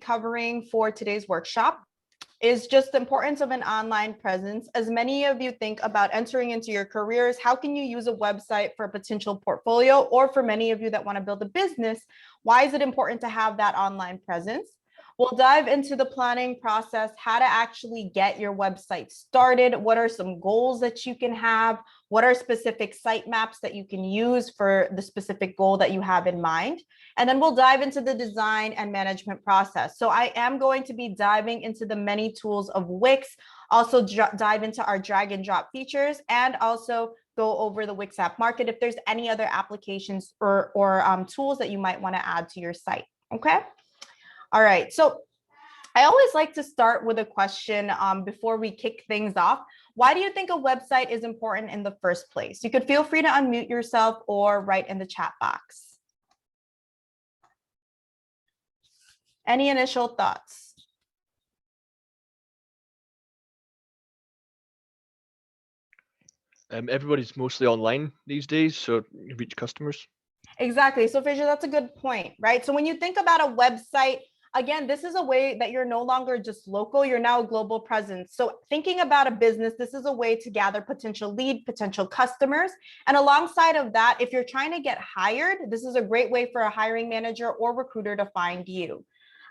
covering for today's workshop is just the importance of an online presence. As many of you think about entering into your careers, how can you use a website for a potential portfolio? Or for many of you that want to build a business, why is it important to have that online presence? We'll dive into the planning process, how to actually get your website started. What are some goals that you can have? What are specific sitemaps that you can use for the specific goal that you have in mind? And then we'll dive into the design and management process. So I am going to be diving into the many tools of Wix, also dive into our drag and drop features, and also go over the Wix App Market if there's any other applications or tools that you might want to add to your site. Okay. All right, so I always like to start with a question before we kick things off. Why do you think a website is important in the first place? You could feel free to unmute yourself or write in the chat box. Any initial thoughts? Everybody's mostly online these days, so you reach customers. Exactly. So Fraser, that's a good point, right? So when you think about a website, again, this is a way that you're no longer just local, you're now a global presence. So thinking about a business, this is a way to gather potential lead, potential customers. And alongside of that, if you're trying to get hired, this is a great way for a hiring manager or recruiter to find you.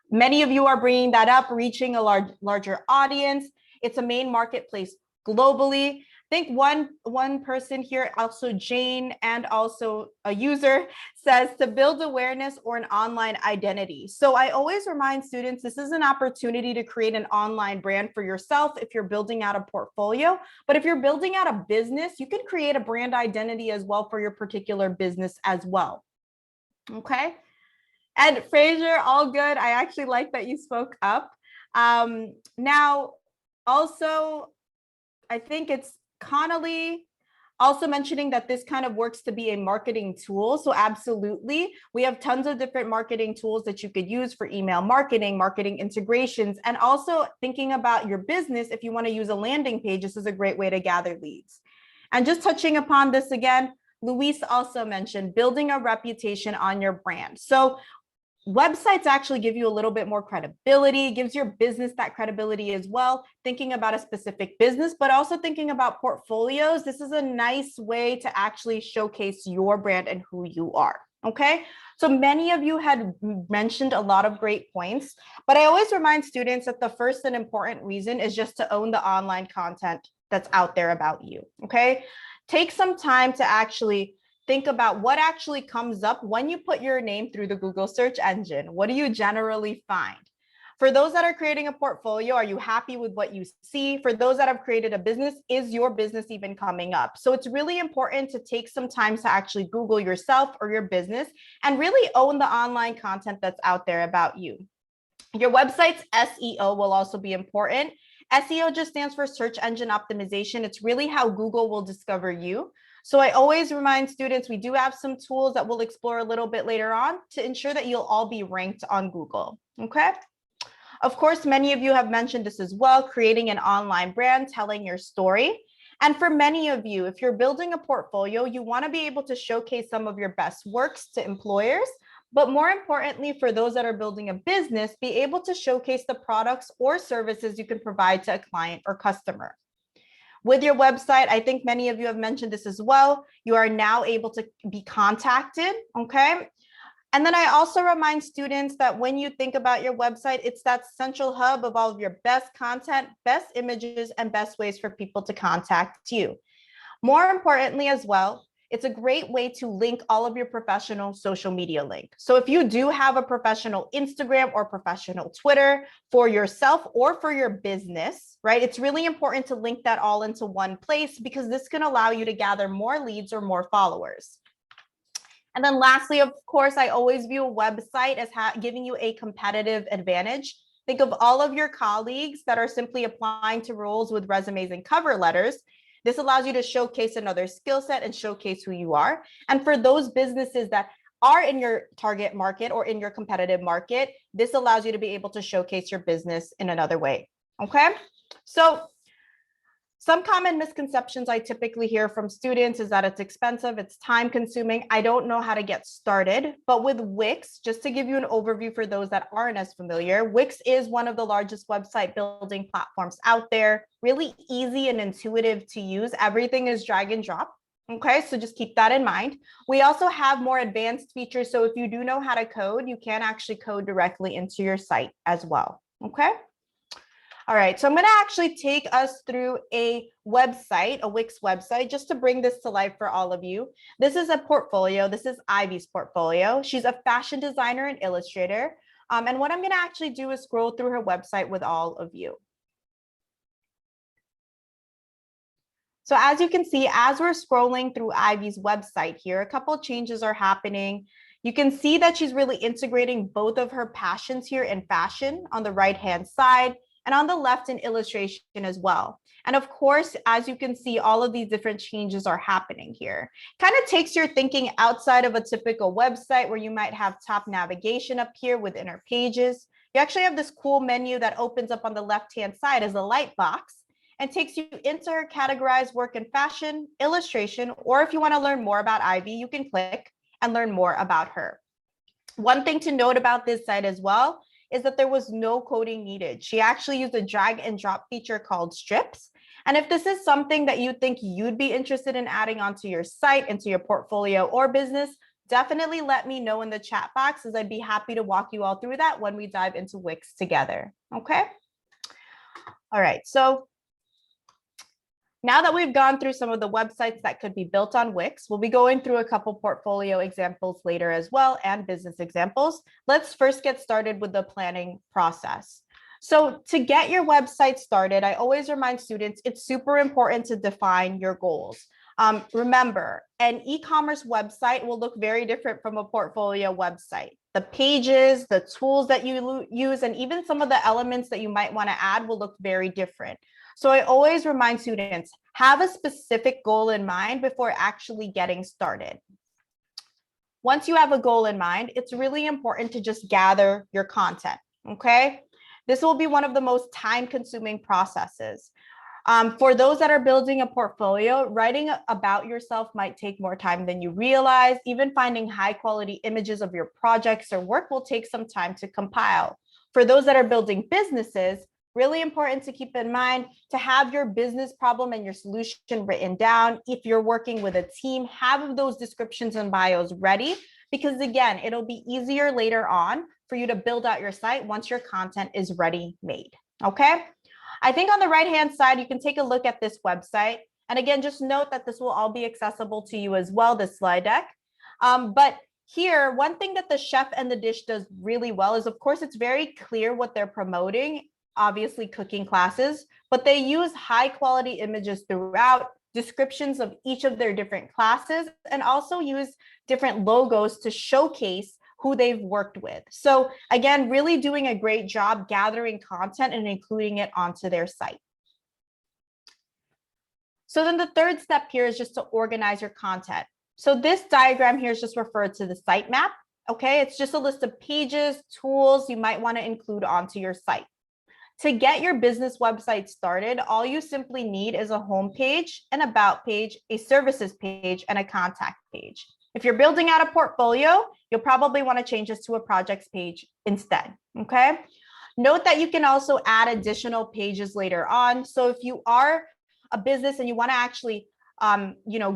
Many of you are bringing that up, reaching a larger audience. It's a main marketplace globally. I think one person here, also Jane, and also a user, says to build awareness or an online identity. So I always remind students, this is an opportunity to create an online brand for yourself if you're building out a portfolio. But if you're building out a business, you can create a brand identity as well for your particular business as well. Okay. And Fraser, all good. I actually like that you spoke up. Now, also, I think it's Connolly also mentioning that this kind of works to be a marketing tool. So absolutely, we have tons of different marketing tools that you could use for email marketing, marketing integrations, and also thinking about your business. If you want to use a landing page, this is a great way to gather leads. And just touching upon this again, Luis also mentioned building a reputation on your brand. So websites actually give you a little bit more credibility, gives your business that credibility as well, thinking about a specific business, but also thinking about portfolios. This is a nice way to actually showcase your brand and who you are. Okay, so many of you had mentioned a lot of great points, but I always remind students that the first and important reason is just to own the online content that's out there about you. Okay, take some time to actually think about what actually comes up when you put your name through the Google search engine. What do you generally find? For those that are creating a portfolio, are you happy with what you see? For those that have created a business, is your business even coming up? So it's really important to take some time to actually Google yourself or your business and really own the online content that's out there about you. Your website's SEO will also be important. SEO just stands for search engine optimization. It's really how Google will discover you. So I always remind students, we do have some tools that we'll explore a little bit later on to ensure that you'll all be ranked on Google. Okay. Of course, many of you have mentioned this as well, creating an online brand, telling your story. And for many of you, if you're building a portfolio, you want to be able to showcase some of your best works to employers. But more importantly, for those that are building a business, be able to showcase the products or services you can provide to a client or customer. With your website, I think many of you have mentioned this as well. You are now able to be contacted, okay? And then I also remind students that when you think about your website, it's that central hub of all of your best content, best images, and best ways for people to contact you. More importantly as well, it's a great way to link all of your professional social media links. So if you do have a professional Instagram or professional Twitter for yourself or for your business, right? It's really important to link that all into one place because this can allow you to gather more leads or more followers. And then lastly, of course, I always view a website as giving you a competitive advantage. Think of all of your colleagues that are simply applying to roles with resumes and cover letters. This allows you to showcase another skill set and showcase who you are. And for those businesses that are in your target market or in your competitive market, this allows you to be able to showcase your business in another way. Okay. So Some common misconceptions I typically hear from students is that it's expensive, it's time consuming. I don't know how to get started. But with Wix, just to give you an overview for those that aren't as familiar, Wix is one of the largest website building platforms out there. Really easy and intuitive to use. Everything is drag and drop. Okay, so just keep that in mind. We also have more advanced features. So if you do know how to code, you can actually code directly into your site as well. Okay. All right, so I'm going to actually take us through a website, a Wix website, just to bring this to life for all of you. This is a portfolio. This is Ivy's portfolio. She's a fashion designer and illustrator. And what I'm going to actually do is scroll through her website with all of you. So as you can see, as we're scrolling through Ivy's website here, a couple of changes are happening. You can see that she's really integrating both of her passions here in fashion on the right-hand side, and on the left in illustration as well. And of course, as you can see, all of these different changes are happening here. Kind of takes your thinking outside of a typical website where you might have top navigation up here with inner pages. You actually have this cool menu that opens up on the left-hand side as a light box and takes you into her categorized work in fashion, illustration, or if you want to learn more about Ivy, you can click and learn more about her. One thing to note about this site as well is that there was no coding needed. She actually used a drag and drop feature called strips. And if this is something that you think you'd be interested in adding onto your site, into your portfolio or business, definitely let me know in the chat box, as I'd be happy to walk you all through that when we dive into Wix together. Okay. All right. So now that we've gone through some of the websites that could be built on Wix, we'll be going through a couple portfolio examples later as well, and business examples. Let's first get started with the planning process. So to get your website started, I always remind students it's super important to define your goals. Remember, an e-commerce website will look very different from a portfolio website. The pages, the tools that you use, and even some of the elements that you might want to add will look very different. So I always remind students, have a specific goal in mind before actually getting started. Once you have a goal in mind, it's really important to just gather your content, okay? This will be one of the most time-consuming processes. For those that are building a portfolio, writing about yourself might take more time than you realize. Even finding high-quality images of your projects or work will take some time to compile. For those that are building businesses, really important to keep in mind to have your business problem and your solution written down. If you're working with a team, have those descriptions and bios ready, because again, it'll be easier later on for you to build out your site once your content is ready made. Okay. I think on the right-hand side, you can take a look at this website. And again, just note that this will all be accessible to you as well, this slide deck. But here, one thing that the chef and the dish does really well is, of course, it's very clear what they're promoting. Obviously cooking classes, but they use high quality images throughout, descriptions of each of their different classes, and also use different logos to showcase who they've worked with. So again, really doing a great job gathering content and including it onto their site. So then the third step here is just to organize your content. So this diagram here is just referred to the sitemap. Okay, it's just a list of pages, tools you might want to include onto your site. To get your business website started, all you simply need is a home page, an about page, a services page, and a contact page. If you're building out a portfolio, you'll probably want to change this to a projects page instead, okay? Note that you can also add additional pages later on. So if you are a business and you want to actually,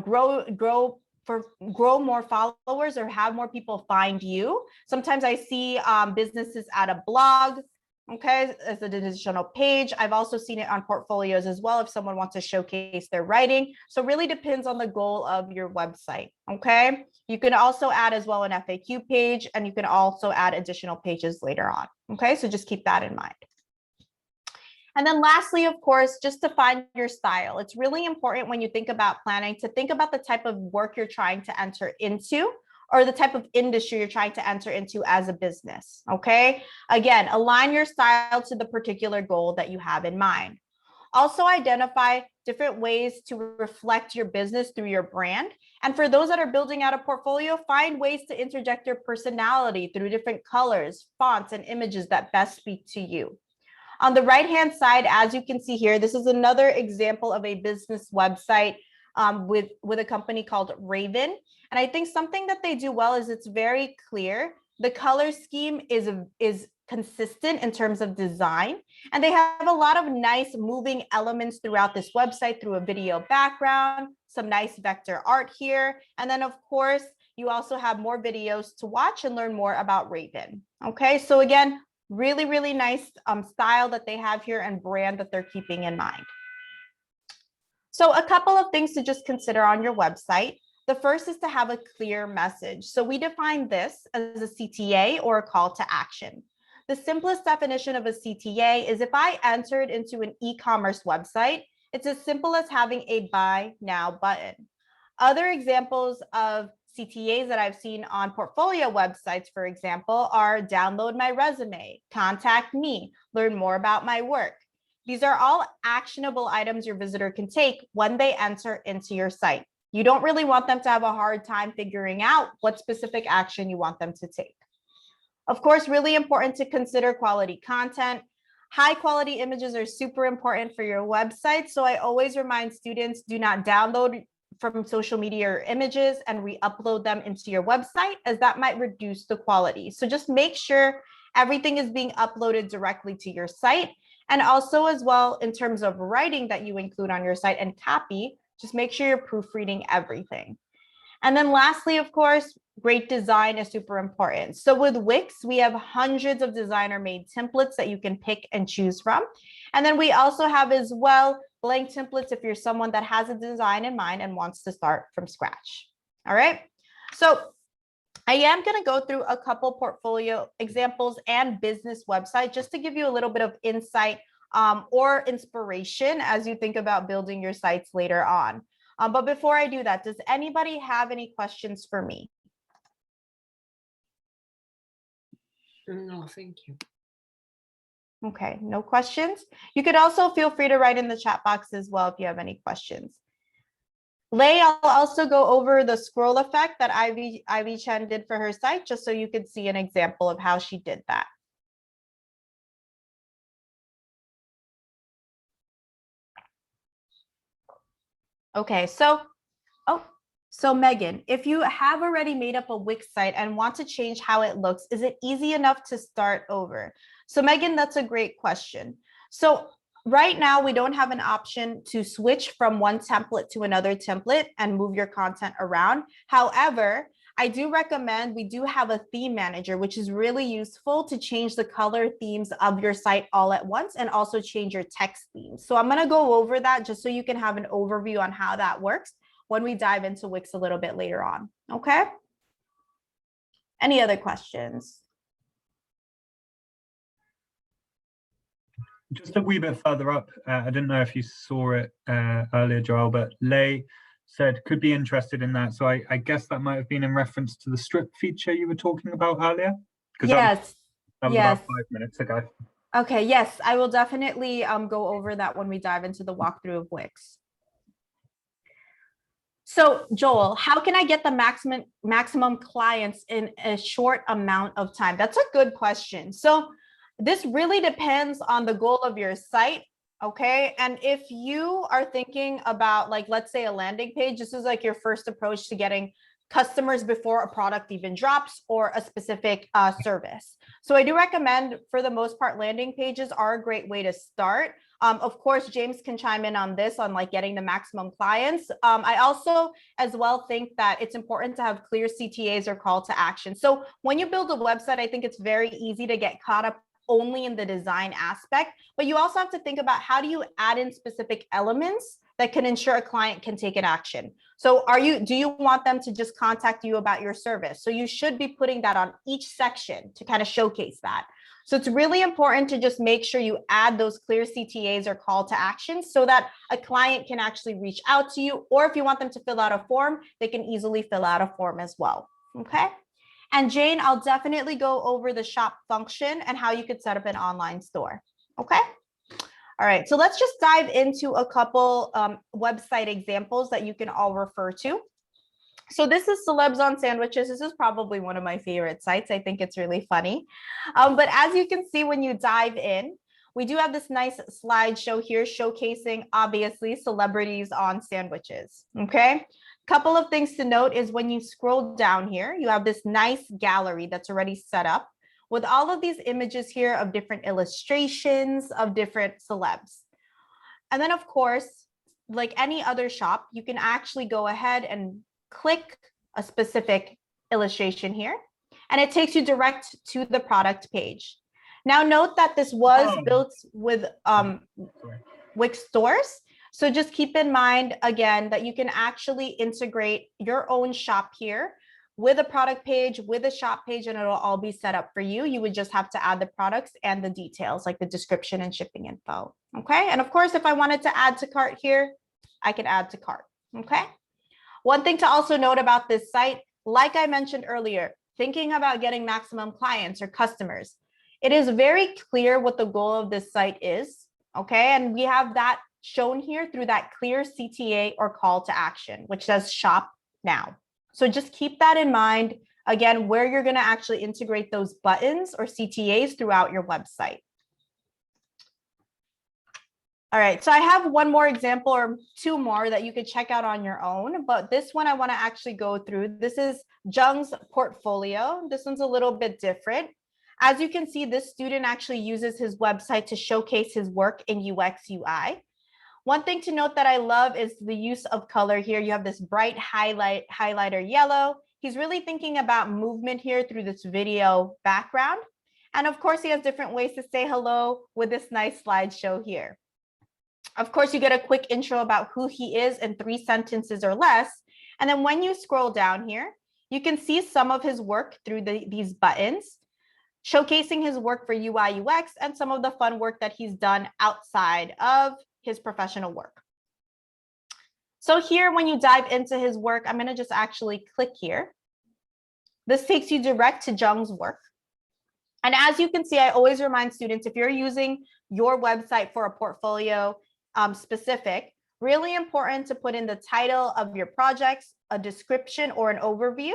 grow more followers or have more people find you, sometimes I see businesses add a blog, okay, as an additional page. I've also seen it on portfolios as well if someone wants to showcase their writing. So it really depends on the goal of your website, okay? You can also add as well an FAQ page, and you can also add additional pages later on, okay? So just keep that in mind. And then lastly, of course, just to find your style. It's really important when you think about planning to think about the type of work you're trying to enter into, or the type of industry you're trying to enter into as a business, okay? Again, align your style to the particular goal that you have in mind. Also identify different ways to reflect your business through your brand. And for those that are building out a portfolio, find ways to interject your personality through different colors, fonts, and images that best speak to you. On the right-hand side, as you can see here, this is another example of a business website with a company called Raven. And I think something that they do well is it's very clear. The color scheme is consistent in terms of design. And they have a lot of nice moving elements throughout this website through a video background, some nice vector art here. And then of course, you also have more videos to watch and learn more about Raven. Okay, so again, really, really nice style that they have here and brand that they're keeping in mind. So a couple of things to just consider on your website. The first is to have a clear message. So we define this as a CTA or a call to action. The simplest definition of a CTA is if I entered into an e-commerce website, it's as simple as having a buy now button. Other examples of CTAs that I've seen on portfolio websites, for example, are download my resume, contact me, learn more about my work. These are all actionable items your visitor can take when they enter into your site. You don't really want them to have a hard time figuring out what specific action you want them to take. Of course, really important to consider quality content. High quality images are super important for your website. So I always remind students, do not download from social media or images and re-upload them into your website, as that might reduce the quality. So just make sure everything is being uploaded directly to your site. And also as well, in terms of writing that you include on your site and copy, just make sure you're proofreading everything. And then lastly, of course, great design is super important. So with Wix, we have hundreds of designer-made templates that you can pick and choose from. And then we also have as well blank templates if you're someone that has a design in mind and wants to start from scratch. All right. So I am going to go through a couple portfolio examples and business websites just to give you a little bit of insight or inspiration as you think about building your sites later on. But before I do that, does anybody have any questions for me? No, thank you. Okay, no questions. You could also feel free to write in the chat box as well if you have any questions. Lei, I'll also go over the scroll effect that Ivy Chen did for her site, just so you could see an example of how she did that. Okay, so Megan, if you have already made up a Wix site and want to change how it looks, is it easy enough to start over? So Megan, that's a great question. So right now we don't have an option to switch from one template to another template and move your content around. However, I do recommend we do have a theme manager, which is really useful to change the color themes of your site all at once and also change your text themes. So I'm going to go over that just so you can have an overview on how that works when we dive into Wix a little bit later on. Okay. Any other questions? Just a wee bit further up, I didn't know if you saw it earlier, Joel, but Lei said could be interested in that. So I guess that might have been in reference to the strip feature you were talking about earlier. Yes. That was about 5 minutes ago. Okay, yes, I will definitely go over that when we dive into the walkthrough of Wix. So Joel, how can I get the maximum clients in a short amount of time? That's a good question. So this really depends on the goal of your site. Okay. And if you are thinking about, like, let's say a landing page, this is like your first approach to getting customers before a product even drops or a specific service. So I do recommend, for the most part, landing pages are a great way to start. Of course, James can chime in on this, on like getting the maximum clients. I also as well think that it's important to have clear CTAs or call to action. So when you build a website, I think it's very easy to get caught up only in the design aspect, but you also have to think about how do you add in specific elements that can ensure a client can take an action. So do you want them to just contact you about your service? So you should be putting that on each section to kind of showcase that. So it's really important to just make sure you add those clear CTAs or call to action so that a client can actually reach out to you, or if you want them to fill out a form, they can easily fill out a form as well. Okay. And Jane, I'll definitely go over the shop function and how you could set up an online store. Okay. All right. So let's just dive into a couple website examples that you can all refer to. So this is Celebs on Sandwiches. This is probably one of my favorite sites. I think it's really funny. But as you can see, when you dive in, we do have this nice slideshow here showcasing, obviously, celebrities on sandwiches, okay? Couple of things to note is when you scroll down here, you have this nice gallery that's already set up with all of these images here of different illustrations of different celebs. And then, of course, like any other shop, you can actually go ahead and click a specific illustration here, and it takes you direct to the product page. Now, note that this was built with Wix stores. So just keep in mind, again, that you can actually integrate your own shop here with a product page, with a shop page, and it'll all be set up for you. You would just have to add the products and the details, like the description and shipping info, okay? And of course, if I wanted to add to cart here, I could add to cart, okay? One thing to also note about this site, like I mentioned earlier, thinking about getting maximum clients or customers, it is very clear what the goal of this site is, okay? And we have that shown here through that clear CTA or call to action, which says shop now. So just keep that in mind, again, where you're going to actually integrate those buttons or CTAs throughout your website. All right, so I have one more example or two more that you could check out on your own, but this one I want to actually go through. This is Jung's portfolio. This one's a little bit different. As you can see, this student actually uses his website to showcase his work in UX UI. One thing to note that I love is the use of color here. You have this bright highlighter yellow. He's really thinking about movement here through this video background. And of course, he has different ways to say hello with this nice slideshow here. Of course, you get a quick intro about who he is in 3 sentences or less. And then when you scroll down here, you can see some of his work through these buttons, showcasing his work for UI UX and some of the fun work that he's done outside of his professional work. So here, when you dive into his work, I'm going to just actually click here. This takes you direct to Jung's work. And as you can see, I always remind students, if you're using your website for a portfolio specific, really important to put in the title of your projects, a description or an overview,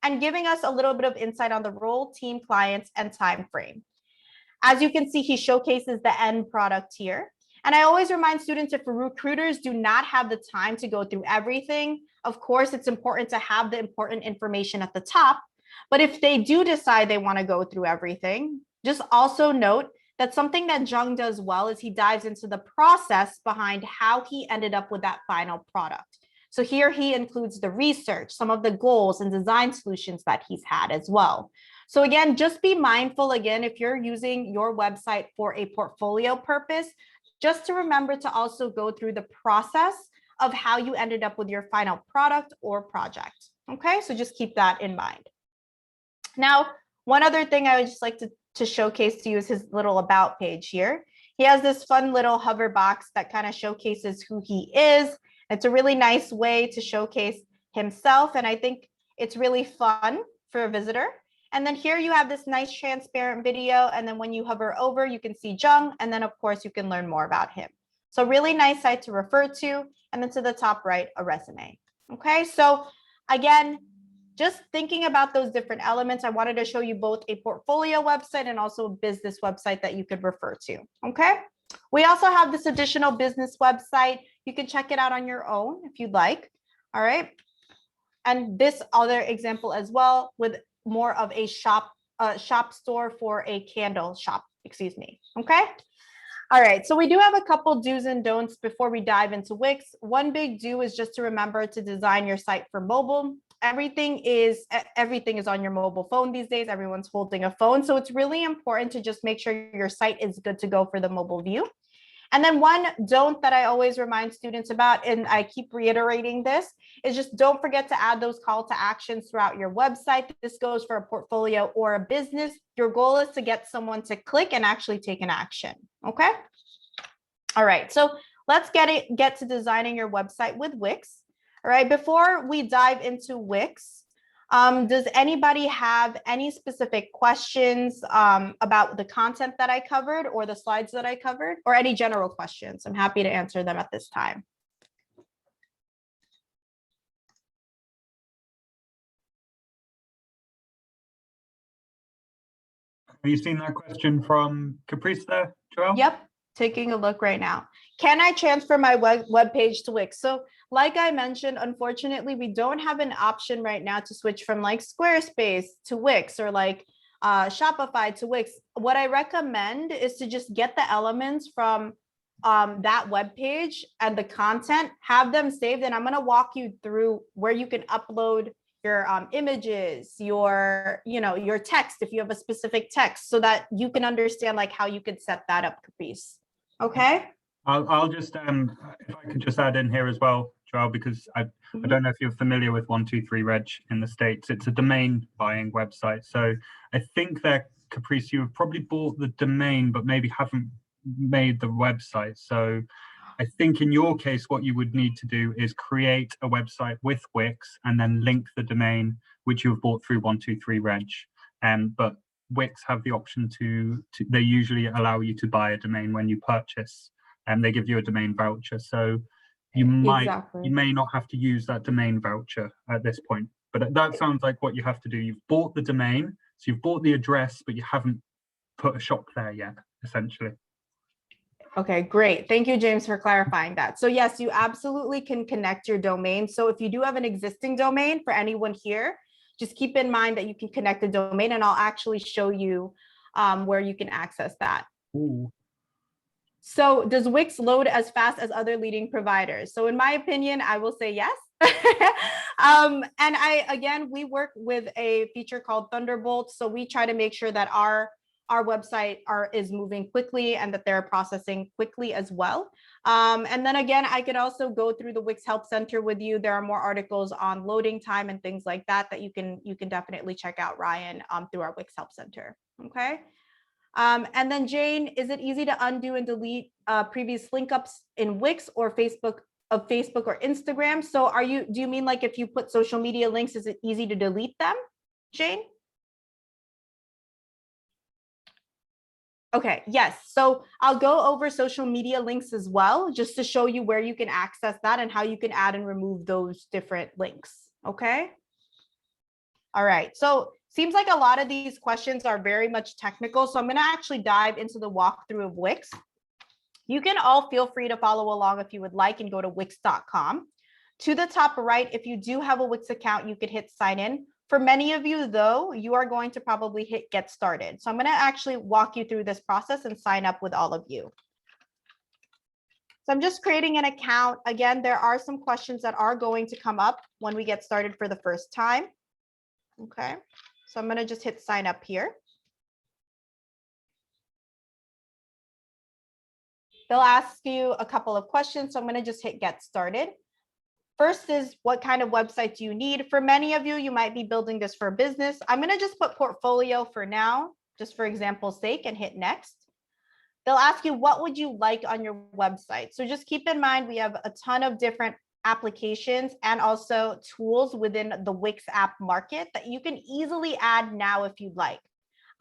and giving us a little bit of insight on the role, team, clients, and time frame. As you can see, he showcases the end product here. And I always remind students, if recruiters do not have the time to go through everything, of course, it's important to have the important information at the top. But if they do decide they want to go through everything, just also note that something that Jung does well is he dives into the process behind how he ended up with that final product. So here he includes the research, some of the goals and design solutions that he's had as well. So again, just be mindful, again, if you're using your website for a portfolio purpose, just to remember to also go through the process of how you ended up with your final product or project. Okay, so just keep that in mind. Now, one other thing I would just like to showcase to you is his little about page here. He has this fun little hover box that kind of showcases who he is. It's a really nice way to showcase himself, and I think it's really fun for a visitor. And then here you have this nice transparent video, and then when you hover over, you can see Jung, and then of course you can learn more about him. So really nice site to refer to, and then to the top right, a resume. Okay, so again, just thinking about those different elements, I wanted to show you both a portfolio website and also a business website that you could refer to, okay? We also have this additional business website. You can check it out on your own if you'd like, all right? And this other example as well with more of a shop store for a candle shop, excuse me, okay? All right, so we do have a couple do's and don'ts before we dive into Wix. One big do is just to remember to design your site for mobile. Everything is on your mobile phone these days. Everyone's holding a phone. So it's really important to just make sure your site is good to go for the mobile view. And then one don't that I always remind students about, and I keep reiterating this, is just don't forget to add those call to actions throughout your website. This goes for a portfolio or a business. Your goal is to get someone to click and actually take an action. Okay. All right. So let's get to designing your website with Wix. All right. Before we dive into Wix, does anybody have any specific questions about the content that I covered or the slides that I covered, or any general questions? I'm happy to answer them at this time. Have you seen that question from Caprice there, Joelle? Yep, taking a look right now. Can I transfer my web page to Wix? So like I mentioned, unfortunately, we don't have an option right now to switch from like Squarespace to Wix or like Shopify to Wix. What I recommend is to just get the elements from that web page and the content, have them saved, and I'm going to walk you through where you can upload your images, your text if you have a specific text, so that you can understand like how you could set that up, Caprice. Okay. I'll just if I could just add in here as well, Joelle, because I don't know if you're familiar with 123reg in the States. It's a domain buying website. So I think that, Caprice, you have probably bought the domain, but maybe haven't made the website. So I think in your case, what you would need to do is create a website with Wix and then link the domain which you have bought through 123reg. But Wix have the option to they usually allow you to buy a domain when you purchase, and they give you a domain voucher. So you may not have to use that domain voucher at this point. But that sounds like what you have to do. You've bought the domain, so you've bought the address, but you haven't put a shop there yet, essentially. Okay, great. Thank you, James, for clarifying that. So yes, you absolutely can connect your domain. So if you do have an existing domain, for anyone here, just keep in mind that you can connect the domain, and I'll actually show you where you can access that. Ooh. So does Wix load as fast as other leading providers? So in my opinion, I will say yes. And we work with a feature called Thunderbolt. So we try to make sure that our website is moving quickly and that they're processing quickly as well. And then again, I could also go through the Wix Help Center with you. There are more articles on loading time and things like that you can definitely check out, Ryan, through our Wix Help Center. Okay. And then Jane, is it easy to undo and delete previous link ups in Wix or Facebook or Instagram? So do you mean like if you put social media links, is it easy to delete them, Jane? Okay, yes. So I'll go over social media links as well, just to show you where you can access that and how you can add and remove those different links. Okay. All right. So seems like a lot of these questions are very much technical. So I'm going to actually dive into the walkthrough of Wix. You can all feel free to follow along if you would like and go to wix.com. To the top right, if you do have a Wix account, you could hit sign in. For many of you, though, you are going to probably hit get started. So I'm going to actually walk you through this process and sign up with all of you. So I'm just creating an account. Again, there are some questions that are going to come up when we get started for the first time. Okay, so I'm going to just hit sign up here. They'll ask you a couple of questions. So I'm going to just hit get started. First is, what kind of website do you need? For many of you, you might be building this for a business. I'm going to just put portfolio for now, just for example's sake, and hit next. They'll ask you, what would you like on your website? So just keep in mind, we have a ton of different applications and also tools within the Wix App Market that you can easily add now if you'd like.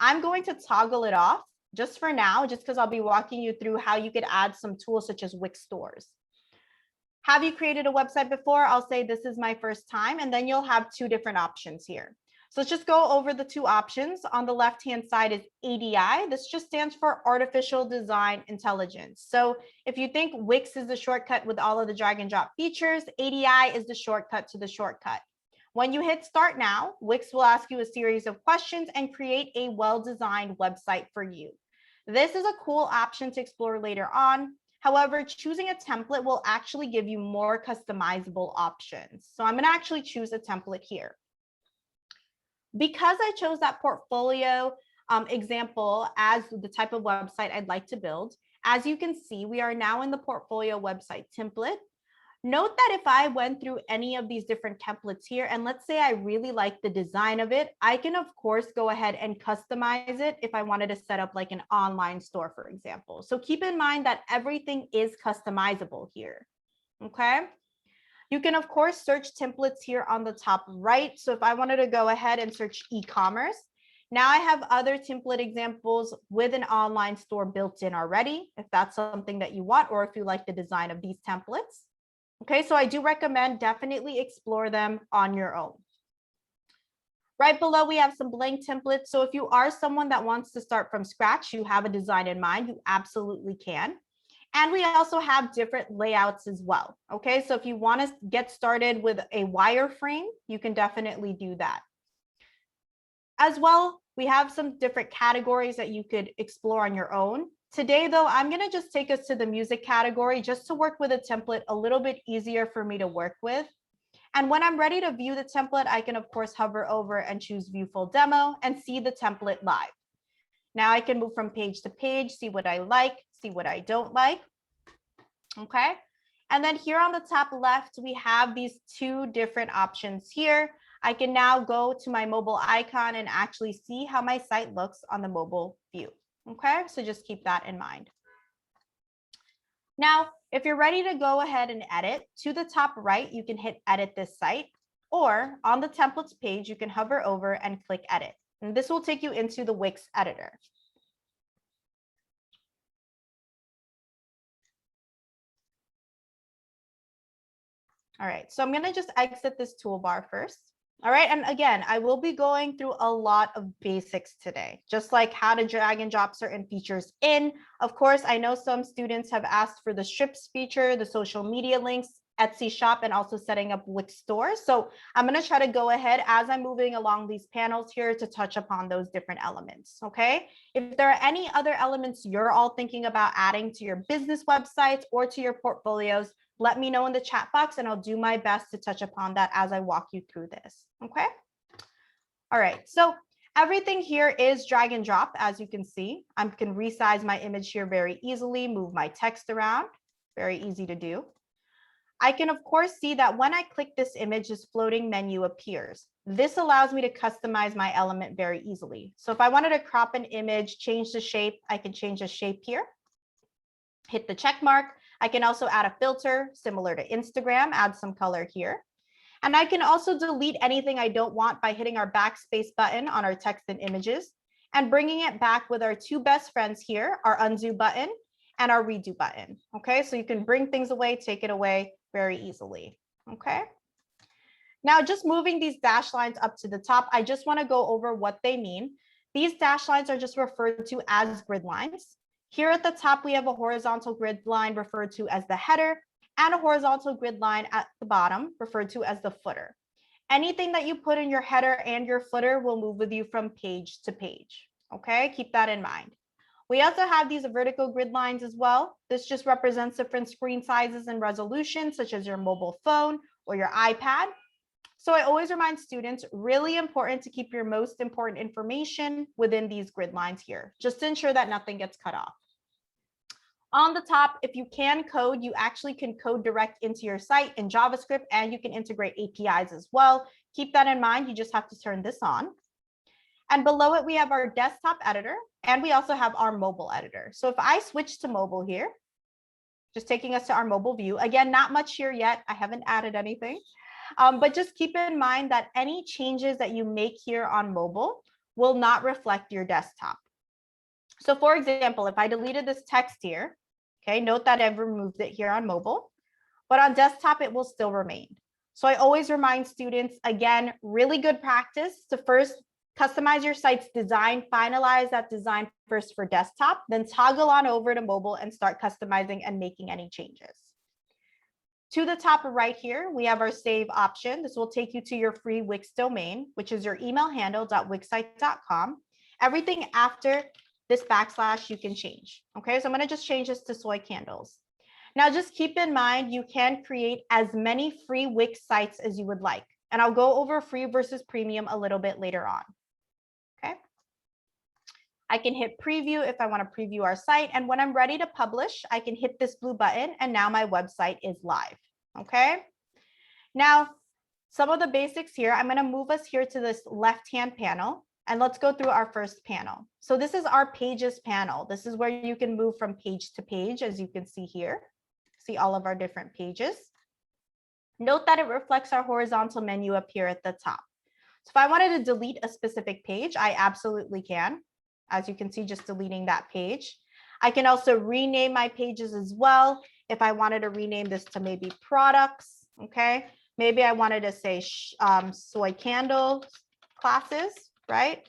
I'm going to toggle it off just for now, just because I'll be walking you through how you could add some tools such as Wix stores. Have you created a website before? I'll say this is my first time, and then you'll have two different options here. So let's just go over the two options. On the left-hand side is ADI. This just stands for Artificial Design Intelligence. So if you think Wix is the shortcut with all of the drag and drop features, ADI is the shortcut to the shortcut. When you hit start now, Wix will ask you a series of questions and create a well-designed website for you. This is a cool option to explore later on. However, choosing a template will actually give you more customizable options. So I'm going to actually choose a template here. Because I chose that portfolio example as the type of website I'd like to build, as you can see, we are now in the portfolio website template. Note that if I went through any of these different templates here, and let's say I really like the design of it, I can, of course, go ahead and customize it if I wanted to set up like an online store, for example. So keep in mind that everything is customizable here. Okay. You can, of course, search templates here on the top right. So if I wanted to go ahead and search e-commerce, now I have other template examples with an online store built in already, if that's something that you want, or if you like the design of these templates. Okay, so I do recommend definitely explore them on your own. Right below, we have some blank templates. So if you are someone that wants to start from scratch, you have a design in mind, you absolutely can. And we also have different layouts as well. Okay, so if you want to get started with a wireframe, you can definitely do that. As well, we have some different categories that you could explore on your own. Today, though, I'm going to just take us to the music category just to work with a template a little bit easier for me to work with. And when I'm ready to view the template, I can, of course, hover over and choose View Full Demo and see the template live. Now I can move from page to page, see what I like, see what I don't like. Okay. And then here on the top left, we have these two different options here. I can now go to my mobile icon and actually see how my site looks on the mobile view. Okay, so just keep that in mind. Now, if you're ready to go ahead and edit, to the top right, you can hit Edit this site, or on the templates page, you can hover over and click Edit. And this will take you into the Wix editor. All right, so I'm going to just exit this toolbar first. All right, and again, I will be going through a lot of basics today, just like how to drag and drop certain features in. Of course, I know some students have asked for the strips feature, the social media links, Etsy shop, and also setting up Wix stores. So I'm going to try to go ahead as I'm moving along these panels here to touch upon those different elements. Okay, if there are any other elements you're all thinking about adding to your business websites or to your portfolios, let me know in the chat box and I'll do my best to touch upon that as I walk you through this. Okay. All right. So everything here is drag and drop. As you can see, I can resize my image here very easily, move my text around. Very easy to do. I can, of course, see that when I click this image, this floating menu appears. This allows me to customize my element very easily. So if I wanted to crop an image, change the shape, I can change the shape here. Hit the check mark. I can also add a filter similar to Instagram, add some color here. And I can also delete anything I don't want by hitting our backspace button on our text and images and bringing it back with our two best friends here, our undo button and our redo button. Okay, so you can bring things away, take it away very easily. Okay. Now, just moving these dash lines up to the top, I just want to go over what they mean. These dash lines are just referred to as grid lines. Here at the top, we have a horizontal grid line referred to as the header and a horizontal grid line at the bottom referred to as the footer. Anything that you put in your header and your footer will move with you from page to page. Okay, keep that in mind. We also have these vertical grid lines as well. This just represents different screen sizes and resolutions, such as your mobile phone or your iPad. So I always remind students, really important to keep your most important information within these grid lines here, just to ensure that nothing gets cut off. On the top, if you can code, you actually can code direct into your site in JavaScript, and you can integrate APIs as well. Keep that in mind. You just have to turn this on. And below it, we have our desktop editor, and we also have our mobile editor. So if I switch to mobile here, just taking us to our mobile view, again, not much here yet. I haven't added anything. But just keep in mind that any changes that you make here on mobile will not reflect your desktop. So for example, if I deleted this text here, okay, note that I've removed it here on mobile, but on desktop, it will still remain. So I always remind students, again, really good practice to first customize your site's design, finalize that design first for desktop, then toggle on over to mobile and start customizing and making any changes. To the top right here, we have our save option. This will take you to your free Wix domain, which is your email handle.wixsite.com. Everything after this backslash you can change. Okay, so I'm going to just change this to soy candles. Now, just keep in mind, you can create as many free Wix sites as you would like. And I'll go over free versus premium a little bit later on. Okay. I can hit preview if I want to preview our site. And when I'm ready to publish, I can hit this blue button and now my website is live. Okay. Now, some of the basics here, I'm going to move us here to this left-hand panel and let's go through our first panel. So this is our pages panel. This is where you can move from page to page, as you can see here. See all of our different pages. Note that it reflects our horizontal menu up here at the top. So if I wanted to delete a specific page, I absolutely can. As you can see, just deleting that page. I can also rename my pages as well. If I wanted to rename this to maybe products, okay? Maybe I wanted to say soy candles classes, right?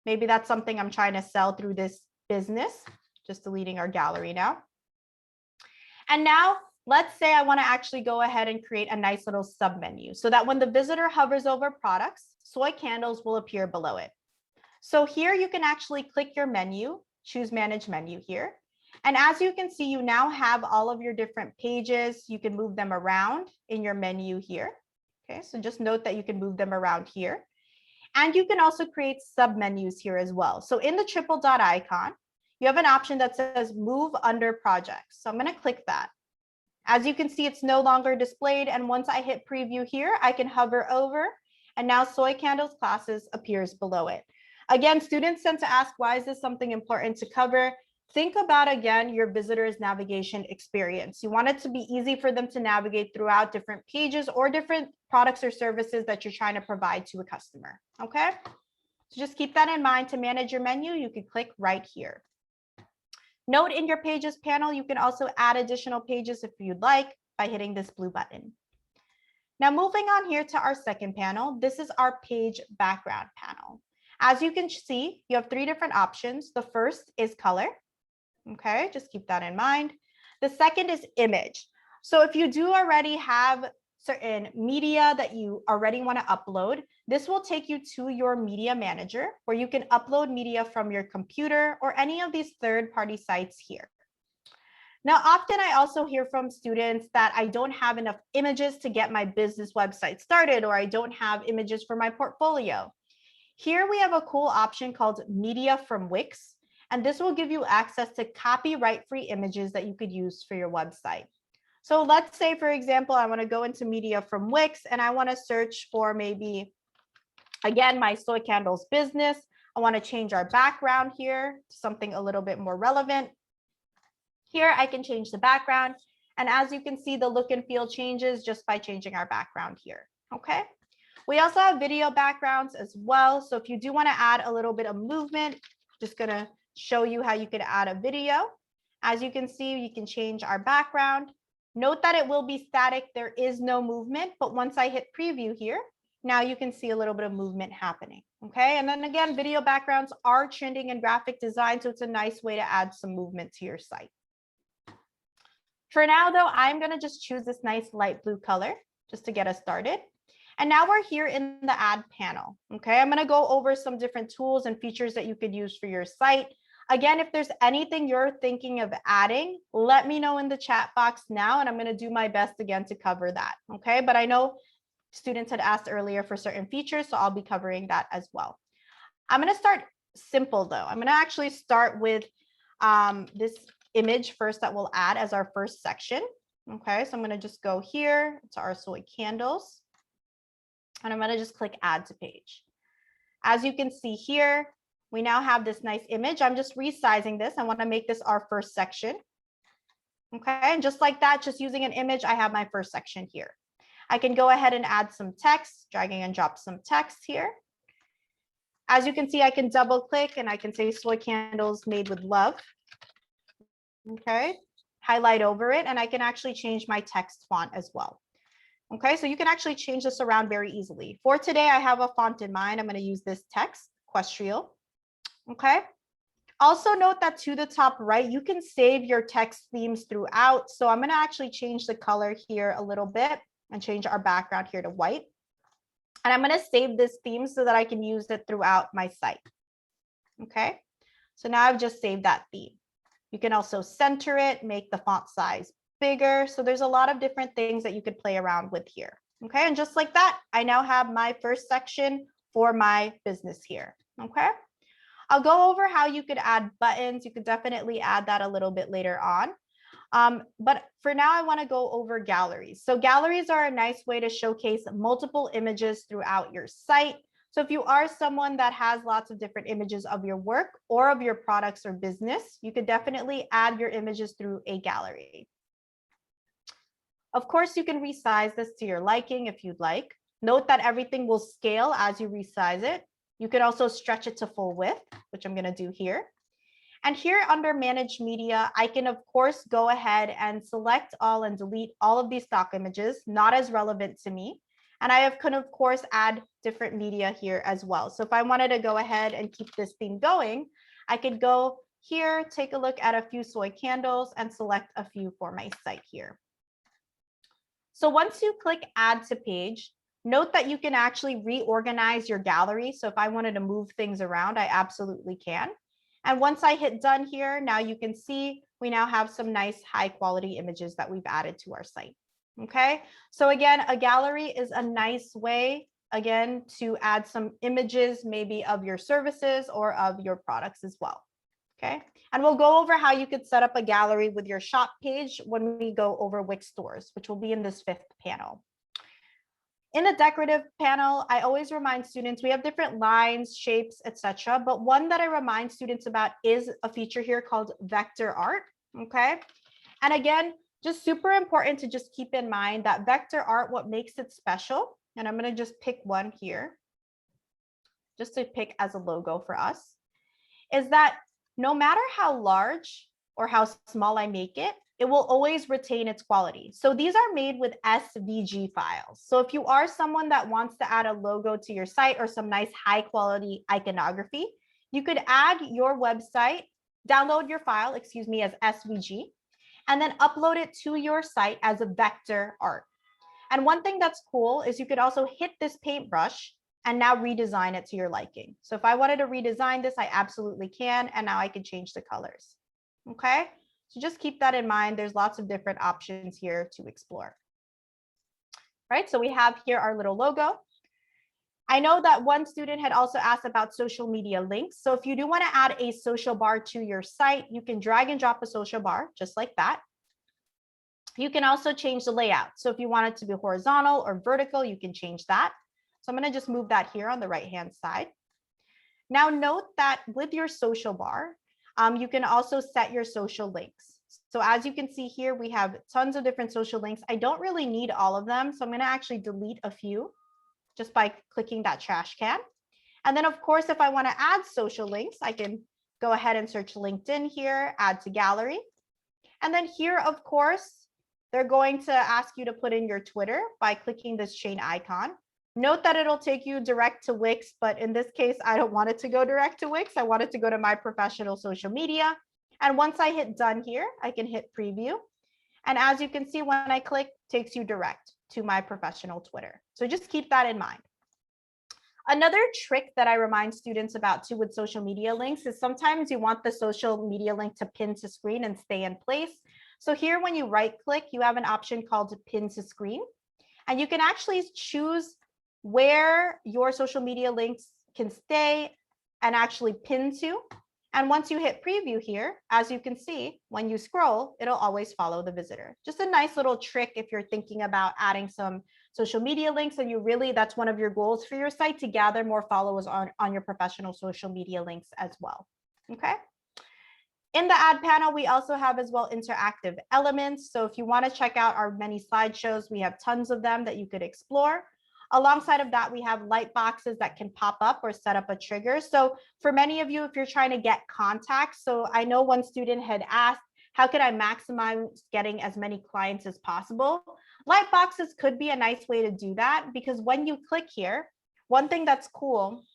Maybe that's something I'm trying to sell through this business. Just deleting our gallery now. And now let's say I want to actually go ahead and create a nice little submenu so that when the visitor hovers over products, soy candles will appear below it. So here you can actually click your menu, choose manage menu here. And as you can see, you now have all of your different pages. You can move them around in your menu here. Okay, so just note that you can move them around here. And you can also create submenus here as well. So in the triple dot icon, you have an option that says move under projects. So I'm going to click that. As you can see, it's no longer displayed. And once I hit preview here, I can hover over and now Soy Candles Classes appears below it. Again, students tend to ask, why is this something important to cover? Think about, again, your visitor's navigation experience. You want it to be easy for them to navigate throughout different pages or different products or services that you're trying to provide to a customer. Okay, so just keep that in mind. To manage your menu, you can click right here. Note in your pages panel, you can also add additional pages if you'd like by hitting this blue button. Now moving on here to our second panel, this is our page background panel. As you can see, you have three different options. The first is color. Okay, just keep that in mind. The second is image. So if you do already have certain media that you already want to upload, this will take you to your media manager where you can upload media from your computer or any of these third-party sites here. Now, often I also hear from students that I don't have enough images to get my business website started, or I don't have images for my portfolio. Here we have a cool option called Media from Wix, and this will give you access to copyright-free images that you could use for your website. So let's say, for example, I want to go into media from Wix and I want to search for maybe, again, my soy candles business. I want to change our background here to something a little bit more relevant. Here I can change the background. And as you can see, the look and feel changes just by changing our background here. Okay. We also have video backgrounds as well. So if you do want to add a little bit of movement, just going to show you how you could add a video. As you can see, you can change our background. Note that it will be static. There is no movement, but once I hit preview here, now you can see a little bit of movement happening. Okay, and then again, video backgrounds are trending in graphic design, so it's a nice way to add some movement to your site. For now, though, I'm going to just choose this nice light blue color just to get us started. And now we're here in the ad panel. Okay, I'm going to go over some different tools and features that you could use for your site. Again, if there's anything you're thinking of adding, let me know in the chat box now, and I'm going to do my best again to cover that. Okay, but I know students had asked earlier for certain features, so I'll be covering that as well. I'm going to start simple though. I'm going to actually start with this image first that we'll add as our first section. Okay, so I'm going to just go here to our soy candles, and I'm going to just click add to page. As you can see here, we now have this nice image. I'm just resizing this. I want to make this our first section. Okay, and just like that, just using an image, I have my first section here. I can go ahead and add some text, dragging and drop some text here. As you can see, I can double click and I can say soy candles made with love. Okay, highlight over it, and I can actually change my text font as well. Okay, so you can actually change this around very easily. For today, I have a font in mind. I'm going to use this text, equestrial. Okay. Also note that to the top right, you can save your text themes throughout. So I'm going to actually change the color here a little bit and change our background here to white. And I'm going to save this theme so that I can use it throughout my site. Okay. So now I've just saved that theme. You can also center it, make the font size bigger. So there's a lot of different things that you could play around with here. Okay. And just like that, I now have my first section for my business here. Okay. I'll go over how you could add buttons. You could definitely add that a little bit later on. But for now, I want to go over galleries. So galleries are a nice way to showcase multiple images throughout your site. So if you are someone that has lots of different images of your work or of your products or business, you could definitely add your images through a gallery. Of course, you can resize this to your liking if you'd like. Note that everything will scale as you resize it. You could also stretch it to full width, which I'm going to do here. And here under Manage Media, I can, of course, go ahead and select all and delete all of these stock images, not as relevant to me. And I can, of course, add different media here as well. So if I wanted to go ahead and keep this theme going, I could go here, take a look at a few soy candles and select a few for my site here. So once you click add to page, note that you can actually reorganize your gallery. So if I wanted to move things around, I absolutely can. And once I hit done here, now you can see we now have some nice high quality images that we've added to our site. Okay, so again, a gallery is a nice way, again, to add some images maybe of your services or of your products as well. Okay, and we'll go over how you could set up a gallery with your shop page when we go over Wix stores, which will be in this 5th panel. In the decorative panel, I always remind students we have different lines, shapes, etc. But one that I remind students about is a feature here called vector art. Okay, and again, just super important to just keep in mind that vector art, what makes it special, and I'm going to just pick one here, just to pick as a logo for us, is that no matter how large or how small I make it, it will always retain its quality. So these are made with SVG files. So if you are someone that wants to add a logo to your site or some nice high quality iconography, you could add your website, download your file, as SVG, and then upload it to your site as a vector art. And one thing that's cool is you could also hit this paintbrush and now redesign it to your liking. So if I wanted to redesign this, I absolutely can. And now I can change the colors. Okay, so just keep that in mind. There's lots of different options here to explore. Right, so we have here our little logo. I know that one student had also asked about social media links. So if you do want to add a social bar to your site, you can drag and drop a social bar just like that. You can also change the layout. So if you want it to be horizontal or vertical, you can change that. So I'm going to just move that here on the right-hand side. Now note that with your social bar, you can also set your social links. So as you can see here, we have tons of different social links. I don't really need all of them, so I'm going to actually delete a few just by clicking that trash can. And then of course, if I want to add social links, I can go ahead and search LinkedIn here, add to gallery. And then here, of course, they're going to ask you to put in your Twitter by clicking this chain icon. Note that it'll take you direct to Wix, but in this case, I don't want it to go direct to Wix. I want it to go to my professional social media. And once I hit done here, I can hit preview. And as you can see, when I click, it takes you direct to my professional Twitter. So just keep that in mind. Another trick that I remind students about too with social media links is sometimes you want the social media link to pin to screen and stay in place. So here, when you right click, you have an option called pin to screen. And you can actually choose where your social media links can stay and actually pin to. And once you hit preview here, as you can see, when you scroll, it'll always follow the visitor. Just a nice little trick if you're thinking about adding some social media links and that's one of your goals for your site, to gather more followers on your professional social media links as well. Okay. In the ad panel, we also have as well interactive elements. So if you want to check out our many slideshows, we have tons of them that you could explore. Alongside of that, we have light boxes that can pop up or set up a trigger. So for many of you, if you're trying to get contacts, so I know one student had asked, how could I maximize getting as many clients as possible? Light boxes could be a nice way to do that, because when you click here, one thing that's cool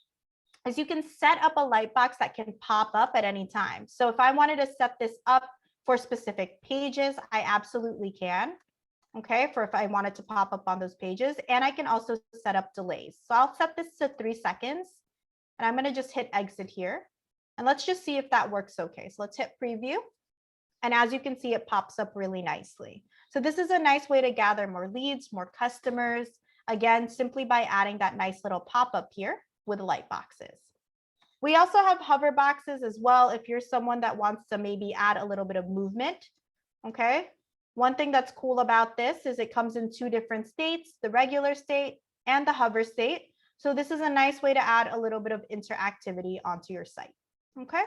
is you can set up a light box that can pop up at any time. So if I wanted to set this up for specific pages, I absolutely can. Okay, for if I wanted to pop up on those pages, and I can also set up delays. So I'll set this to 3 seconds, and I'm going to just hit exit here. And let's just see if that works okay. So let's hit preview. And as you can see, it pops up really nicely. So this is a nice way to gather more leads, more customers, again, simply by adding that nice little pop-up here with light boxes. We also have hover boxes as well if you're someone that wants to maybe add a little bit of movement. Okay. One thing that's cool about this is it comes in 2 different states, the regular state and the hover state. So this is a nice way to add a little bit of interactivity onto your site. Okay.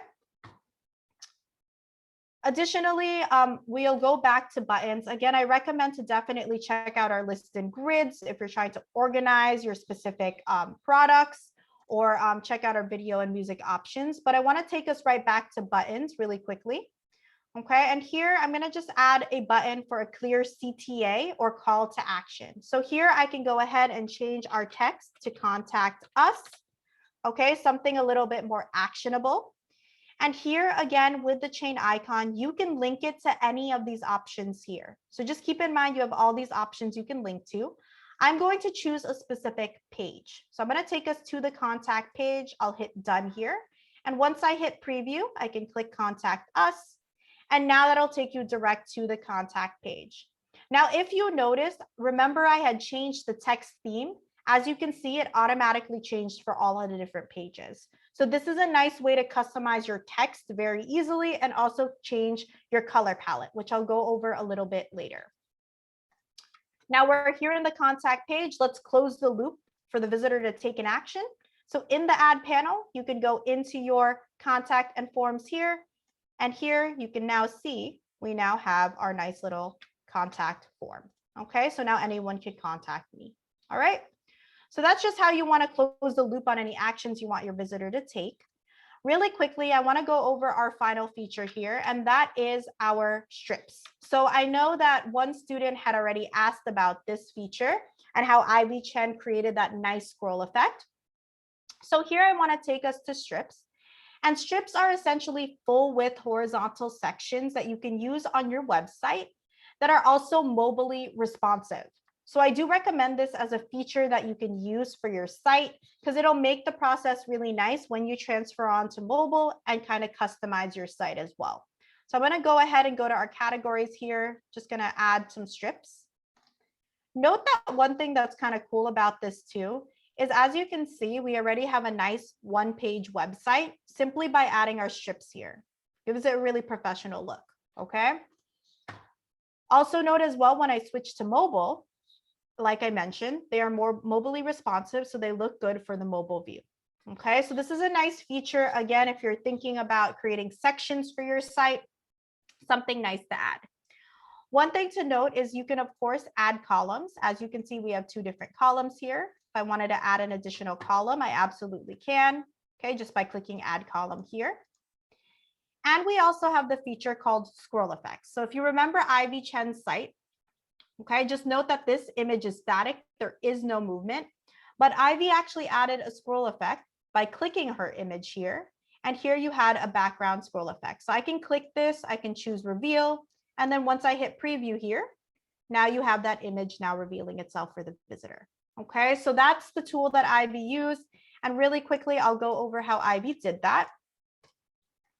Additionally, we'll go back to buttons. Again, I recommend to definitely check out our list and grids if you're trying to organize your specific products, or check out our video and music options. But I want to take us right back to buttons really quickly. Okay, and here I'm going to just add a button for a clear CTA or call to action. So here I can go ahead and change our text to contact us. Okay, something a little bit more actionable. And here again, with the chain icon, you can link it to any of these options here. So just keep in mind, you have all these options you can link to. I'm going to choose a specific page. So I'm going to take us to the contact page. I'll hit done here. And once I hit preview, I can click contact us. And now that'll take you direct to the contact page. Now, if you notice, remember I had changed the text theme. As you can see, it automatically changed for all of the different pages. So this is a nice way to customize your text very easily and also change your color palette, which I'll go over a little bit later. Now we're here in the contact page. Let's close the loop for the visitor to take an action. So in the add panel, you can go into your contact and forms here. And here you can now see we now have our nice little contact form. Okay, so now anyone can contact me. All right. So that's just how you want to close the loop on any actions you want your visitor to take. Really quickly, I want to go over our final feature here, and that is our strips. So I know that one student had already asked about this feature and how Ivy Chen created that nice scroll effect. So here I want to take us to strips. And strips are essentially full width horizontal sections that you can use on your website that are also mobilely responsive. So I do recommend this as a feature that you can use for your site because it'll make the process really nice when you transfer on to mobile and kind of customize your site as well. So I'm going to go ahead and go to our categories here. Just going to add some strips. Note that one thing that's kind of cool about this too is, as you can see, we already have a nice one-page website simply by adding our strips here. Gives it a really professional look, okay? Also note as well, when I switch to mobile, like I mentioned, they are more mobilely responsive, so they look good for the mobile view. Okay, so this is a nice feature. Again, if you're thinking about creating sections for your site, something nice to add. One thing to note is you can, of course, add columns. As you can see, we have two different columns here. If I wanted to add an additional column, I absolutely can, okay, just by clicking add column here. And we also have the feature called scroll effects. So if you remember Ivy Chen's site, okay, just note that this image is static. There is no movement, but Ivy actually added a scroll effect by clicking her image here. And here you had a background scroll effect. So I can click this, I can choose reveal. And then once I hit preview here, now you have that image now revealing itself for the visitor. Okay, so that's the tool that Ivy used. And really quickly, I'll go over how Ivy did that,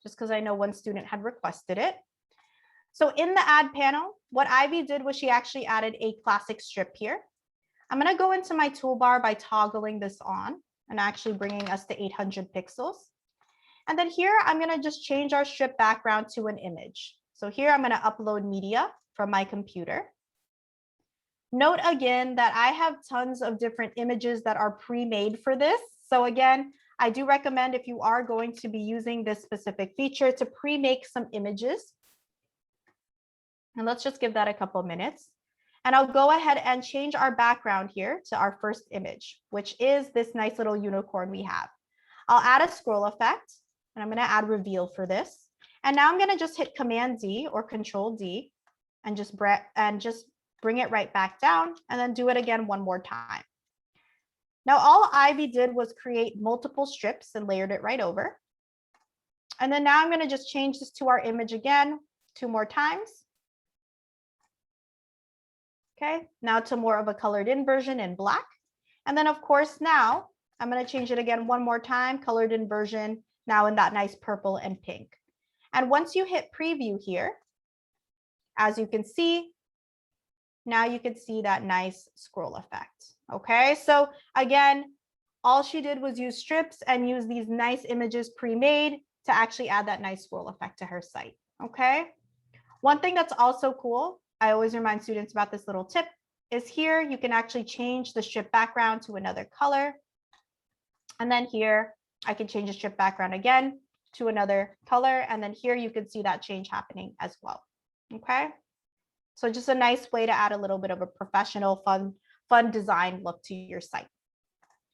just because I know one student had requested it. So in the add panel, what Ivy did was she actually added a classic strip here. I'm going to go into my toolbar by toggling this on and actually bringing us to 800 pixels. And then here, I'm going to just change our strip background to an image. So here I'm going to upload media from my computer. Note again that I have tons of different images that are pre-made for this. So again, I do recommend, if you are going to be using this specific feature, to pre-make some images. And let's just give that a couple minutes. And I'll go ahead and change our background here to our first image, which is this nice little unicorn we have. I'll add a scroll effect, and I'm going to add reveal for this. And now I'm going to just hit Command D or Control D and just bring it right back down, and then do it again one more time. Now, all Ivy did was create multiple strips and layered it right over. And then now I'm going to just change this to our image again 2 more times. Okay, now to more of a colored in version in black. And then of course, now I'm going to change it again 1 more time, colored in version, now in that nice purple and pink. And once you hit preview here, as you can see, now you can see that nice scroll effect. Okay, so again, all she did was use strips and use these nice images pre-made to actually add that nice scroll effect to her site. Okay, one thing that's also cool, I always remind students about this little tip, is here you can actually change the strip background to another color. And then here I can change the strip background again to another color. And then here you can see that change happening as well. Okay, so just a nice way to add a little bit of a professional, fun design look to your site.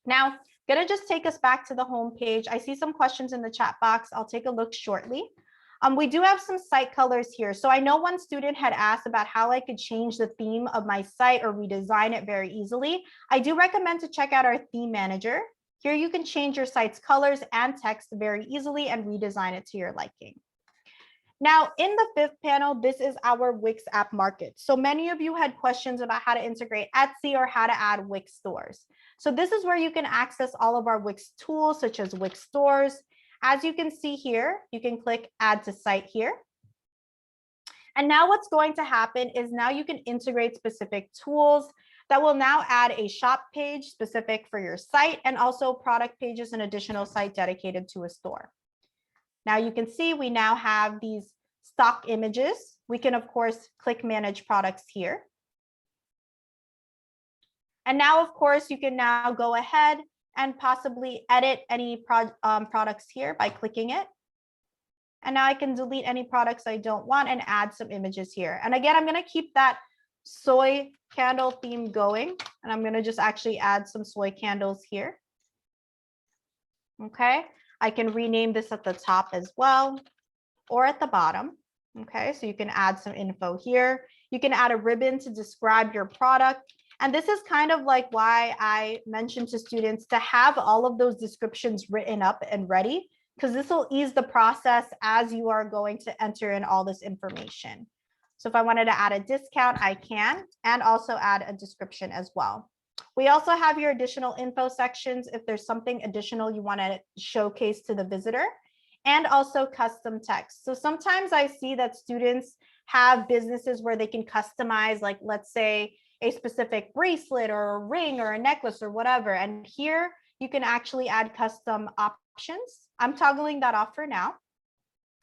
Now, gonna just take us back to the home page. I see some questions in the chat box. I'll take a look shortly. We do have some site colors here. So I know one student had asked about how I could change the theme of my site or redesign it very easily. I do recommend to check out our theme manager. Here you can change your site's colors and text very easily and redesign it to your liking. Now, in the fifth panel, this is our Wix App Market. So many of you had questions about how to integrate Etsy or how to add Wix stores. So this is where you can access all of our Wix tools, such as Wix stores. As you can see here, you can click Add to Site here. And now what's going to happen is now you can integrate specific tools that will now add a shop page specific for your site and also product pages and additional site dedicated to a store. Now you can see we now have these stock images. We can, of course, click Manage Products here. And now, of course, you can now go ahead and possibly edit any products here by clicking it. And now I can delete any products I don't want and add some images here. And again, I'm going to keep that soy candle theme going. And I'm going to just actually add some soy candles here. Okay. I can rename this at the top as well, or at the bottom. Okay, so you can add some info here. You can add a ribbon to describe your product. And this is kind of like why I mentioned to students to have all of those descriptions written up and ready, because this will ease the process as you are going to enter in all this information. So if I wanted to add a discount, I can, and also add a description as well. We also have your additional info sections if there's something additional you want to showcase to the visitor, and also custom text. So sometimes I see that students have businesses where they can customize, like let's say a specific bracelet or a ring or a necklace or whatever. And here you can actually add custom options. I'm toggling that off for now.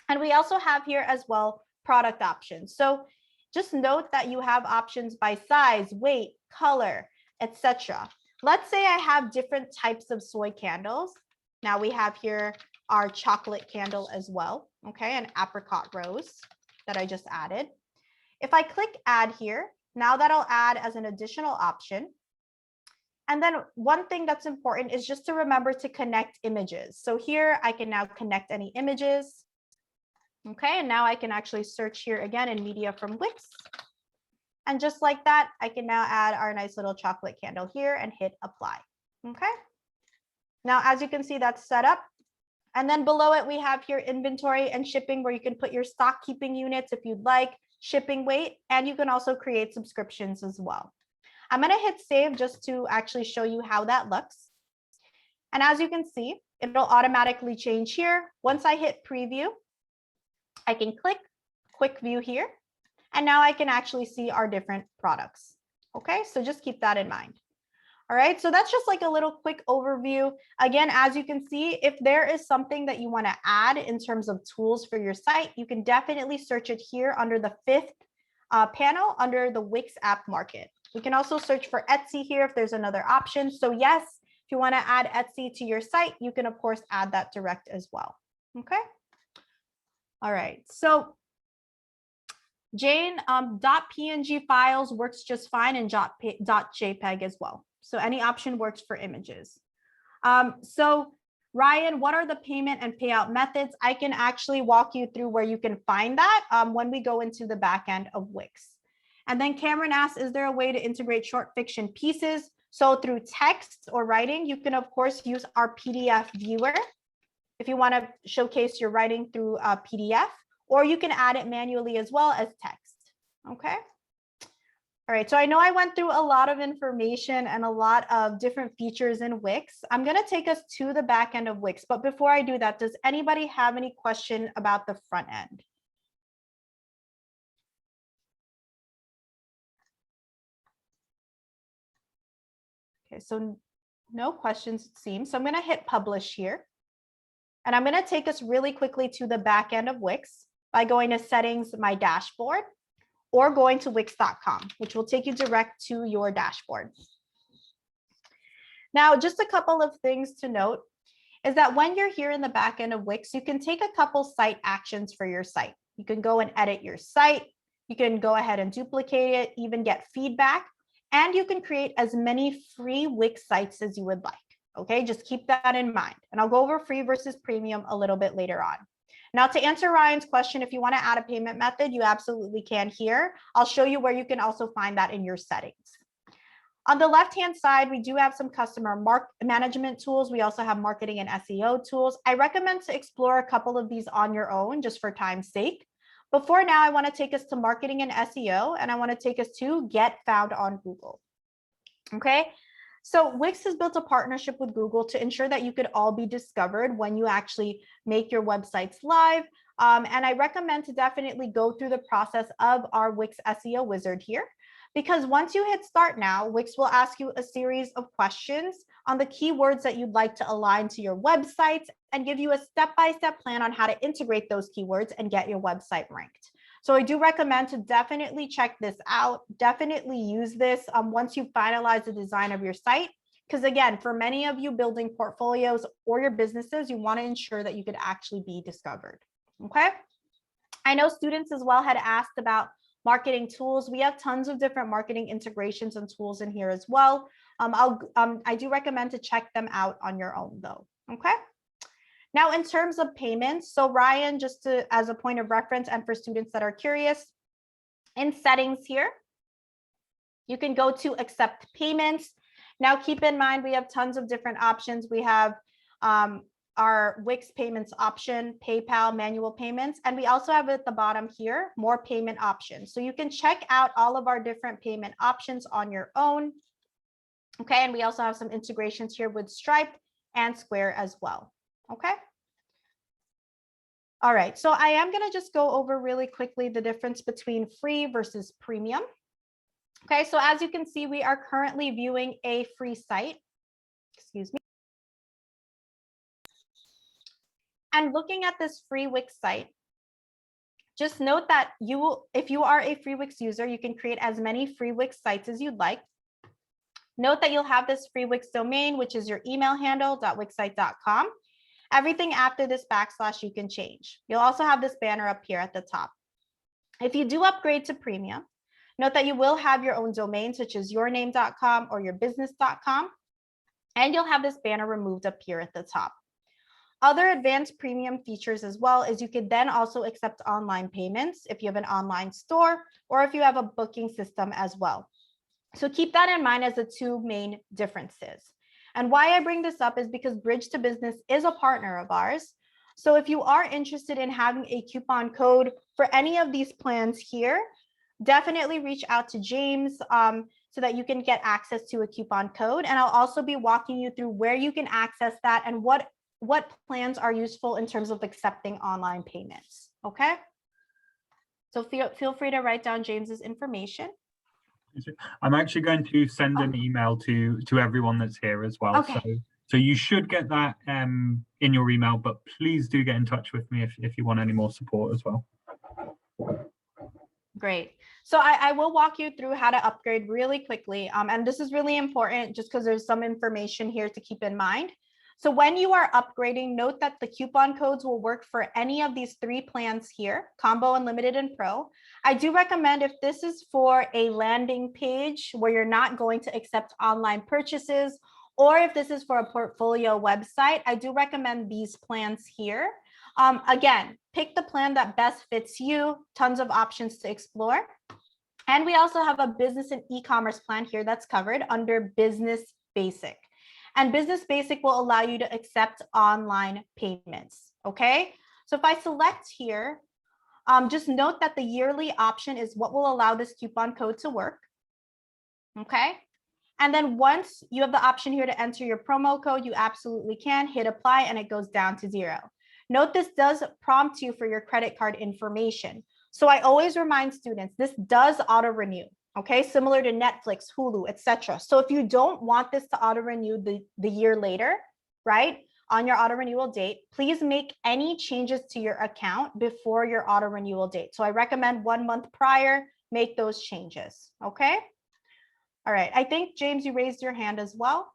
And we also have here as well product options. So just note that you have options by size, weight, color, etc. Let's say I have different types of soy candles. Now we have here our chocolate candle as well, okay, an apricot rose that I just added. If I click add here, now that'll add as an additional option. And then one thing that's important is just to remember to connect images. So here I can now connect any images. Okay, and now I can actually search here again in media from Wix. And just like that, I can now add our nice little chocolate candle here and hit apply. Okay. Now, as you can see, that's set up. And then below it, we have here inventory and shipping, where you can put your stock keeping units if you'd like, shipping weight, and you can also create subscriptions as well. I'm going to hit save just to actually show you how that looks. And as you can see, it'll automatically change here. Once I hit preview, I can click quick view here. And now I can actually see our different products. Okay, so just keep that in mind. All right, so that's just like a little quick overview. Again, as you can see, if there is something that you want to add in terms of tools for your site, you can definitely search it here under the fifth panel under the Wix App Market. We can also search for Etsy here if there's another option. So yes, if you want to add Etsy to your site, you can of course add that direct as well. Okay. All right, so Jane, .png files works just fine, and .jpeg as well. So any option works for images. So Ryan, what are the payment and payout methods? I can actually walk you through where you can find that when we go into the back end of Wix. And then Cameron asks, is there a way to integrate short fiction pieces? So through text or writing, you can of course use our PDF viewer if you want to showcase your writing through a PDF, or you can add it manually as well as text. Okay. All right, so I know I went through a lot of information and a lot of different features in Wix. I'm going to take us to the back end of Wix, but before I do that, does anybody have any question about the front end? Okay, so no questions, it seems. So I'm going to hit publish here. And I'm going to take us really quickly to the back end of Wix by going to settings, my dashboard, or going to wix.com, which will take you direct to your dashboard. Now, just a couple of things to note is that when you're here in the back end of Wix, you can take a couple site actions for your site. You can go and edit your site. You can go ahead and duplicate it, even get feedback, and you can create as many free Wix sites as you would like. Okay, just keep that in mind. And I'll go over free versus premium a little bit later on. Now, to answer Ryan's question, if you want to add a payment method, you absolutely can here. I'll show you where you can also find that in your settings. On the left-hand side, we do have some customer management tools. We also have marketing and SEO tools. I recommend to explore a couple of these on your own, just for time's sake. But for now, I want to take us to marketing and SEO, and I want to take us to get found on Google. Okay, so Wix has built a partnership with Google to ensure that you could all be discovered when you actually make your websites live. And I recommend to definitely go through the process of our Wix SEO Wizard here. Because once you hit start now, Wix will ask you a series of questions on the keywords that you'd like to align to your website and give you a step-by-step plan on how to integrate those keywords and get your website ranked. So I do recommend to definitely check this out. Definitely use this once you finalize the design of your site. Because again, for many of you building portfolios or your businesses, you want to ensure that you could actually be discovered. Okay. I know students as well had asked about marketing tools. We have tons of different marketing integrations and tools in here as well. I do recommend to check them out on your own though. Okay. Now, in terms of payments, so Ryan, just as a point of reference and for students that are curious, in settings here, you can go to accept payments. Now, keep in mind, we have tons of different options. We have our Wix payments option, PayPal, manual payments, and we also have at the bottom here, more payment options. So you can check out all of our different payment options on your own. Okay, and we also have some integrations here with Stripe and Square as well. Okay. All right, so I am going to just go over really quickly the difference between free versus premium. Okay, so as you can see, we are currently viewing a free site. Excuse me. And looking at this free Wix site, just note that if you are a free Wix user, you can create as many free Wix sites as you'd like. Note that you'll have this free Wix domain, which is your email handle, .wixsite.com. Everything after this backslash you can change. You'll also have this banner up here at the top. If you do upgrade to premium, note that you will have your own domain, such as yourname.com or yourbusiness.com, and you'll have this banner removed up here at the top. Other advanced premium features as well is you could then also accept online payments if you have an online store or if you have a booking system as well. So keep that in mind as the two main differences. And why I bring this up is because Bridge to Business is a partner of ours. So if you are interested in having a coupon code for any of these plans here, definitely reach out to James so that you can get access to a coupon code. And I'll also be walking you through where you can access that and what plans are useful in terms of accepting online payments. Okay. So feel free to write down James's information. I'm actually going to send an email to everyone that's here as well. Okay. So you should get that in your email, but please do get in touch with me if you want any more support as well. Great. So I will walk you through how to upgrade really quickly. And this is really important just because there's some information here to keep in mind. So when you are upgrading, note that the coupon codes will work for any of these three plans here, Combo, Unlimited, and Pro. I do recommend if this is for a landing page where you're not going to accept online purchases, or if this is for a portfolio website, I do recommend these plans here. Again, pick the plan that best fits you, tons of options to explore. And we also have a business and e-commerce plan here that's covered under Business Basic. And Business Basic will allow you to accept online payments. Okay, so if I select here, just note that the yearly option is what will allow this coupon code to work. Okay, and then once you have the option here to enter your promo code, you absolutely can hit apply and it goes down to 0. Note this does prompt you for your credit card information. So I always remind students, this does auto renew. Okay, similar to Netflix, Hulu, etc. So if you don't want this to auto renew the year later, right, on your auto renewal date, please make any changes to your account before your auto renewal date. So I recommend 1 month prior, make those changes. Okay. All right. I think, James, you raised your hand as well.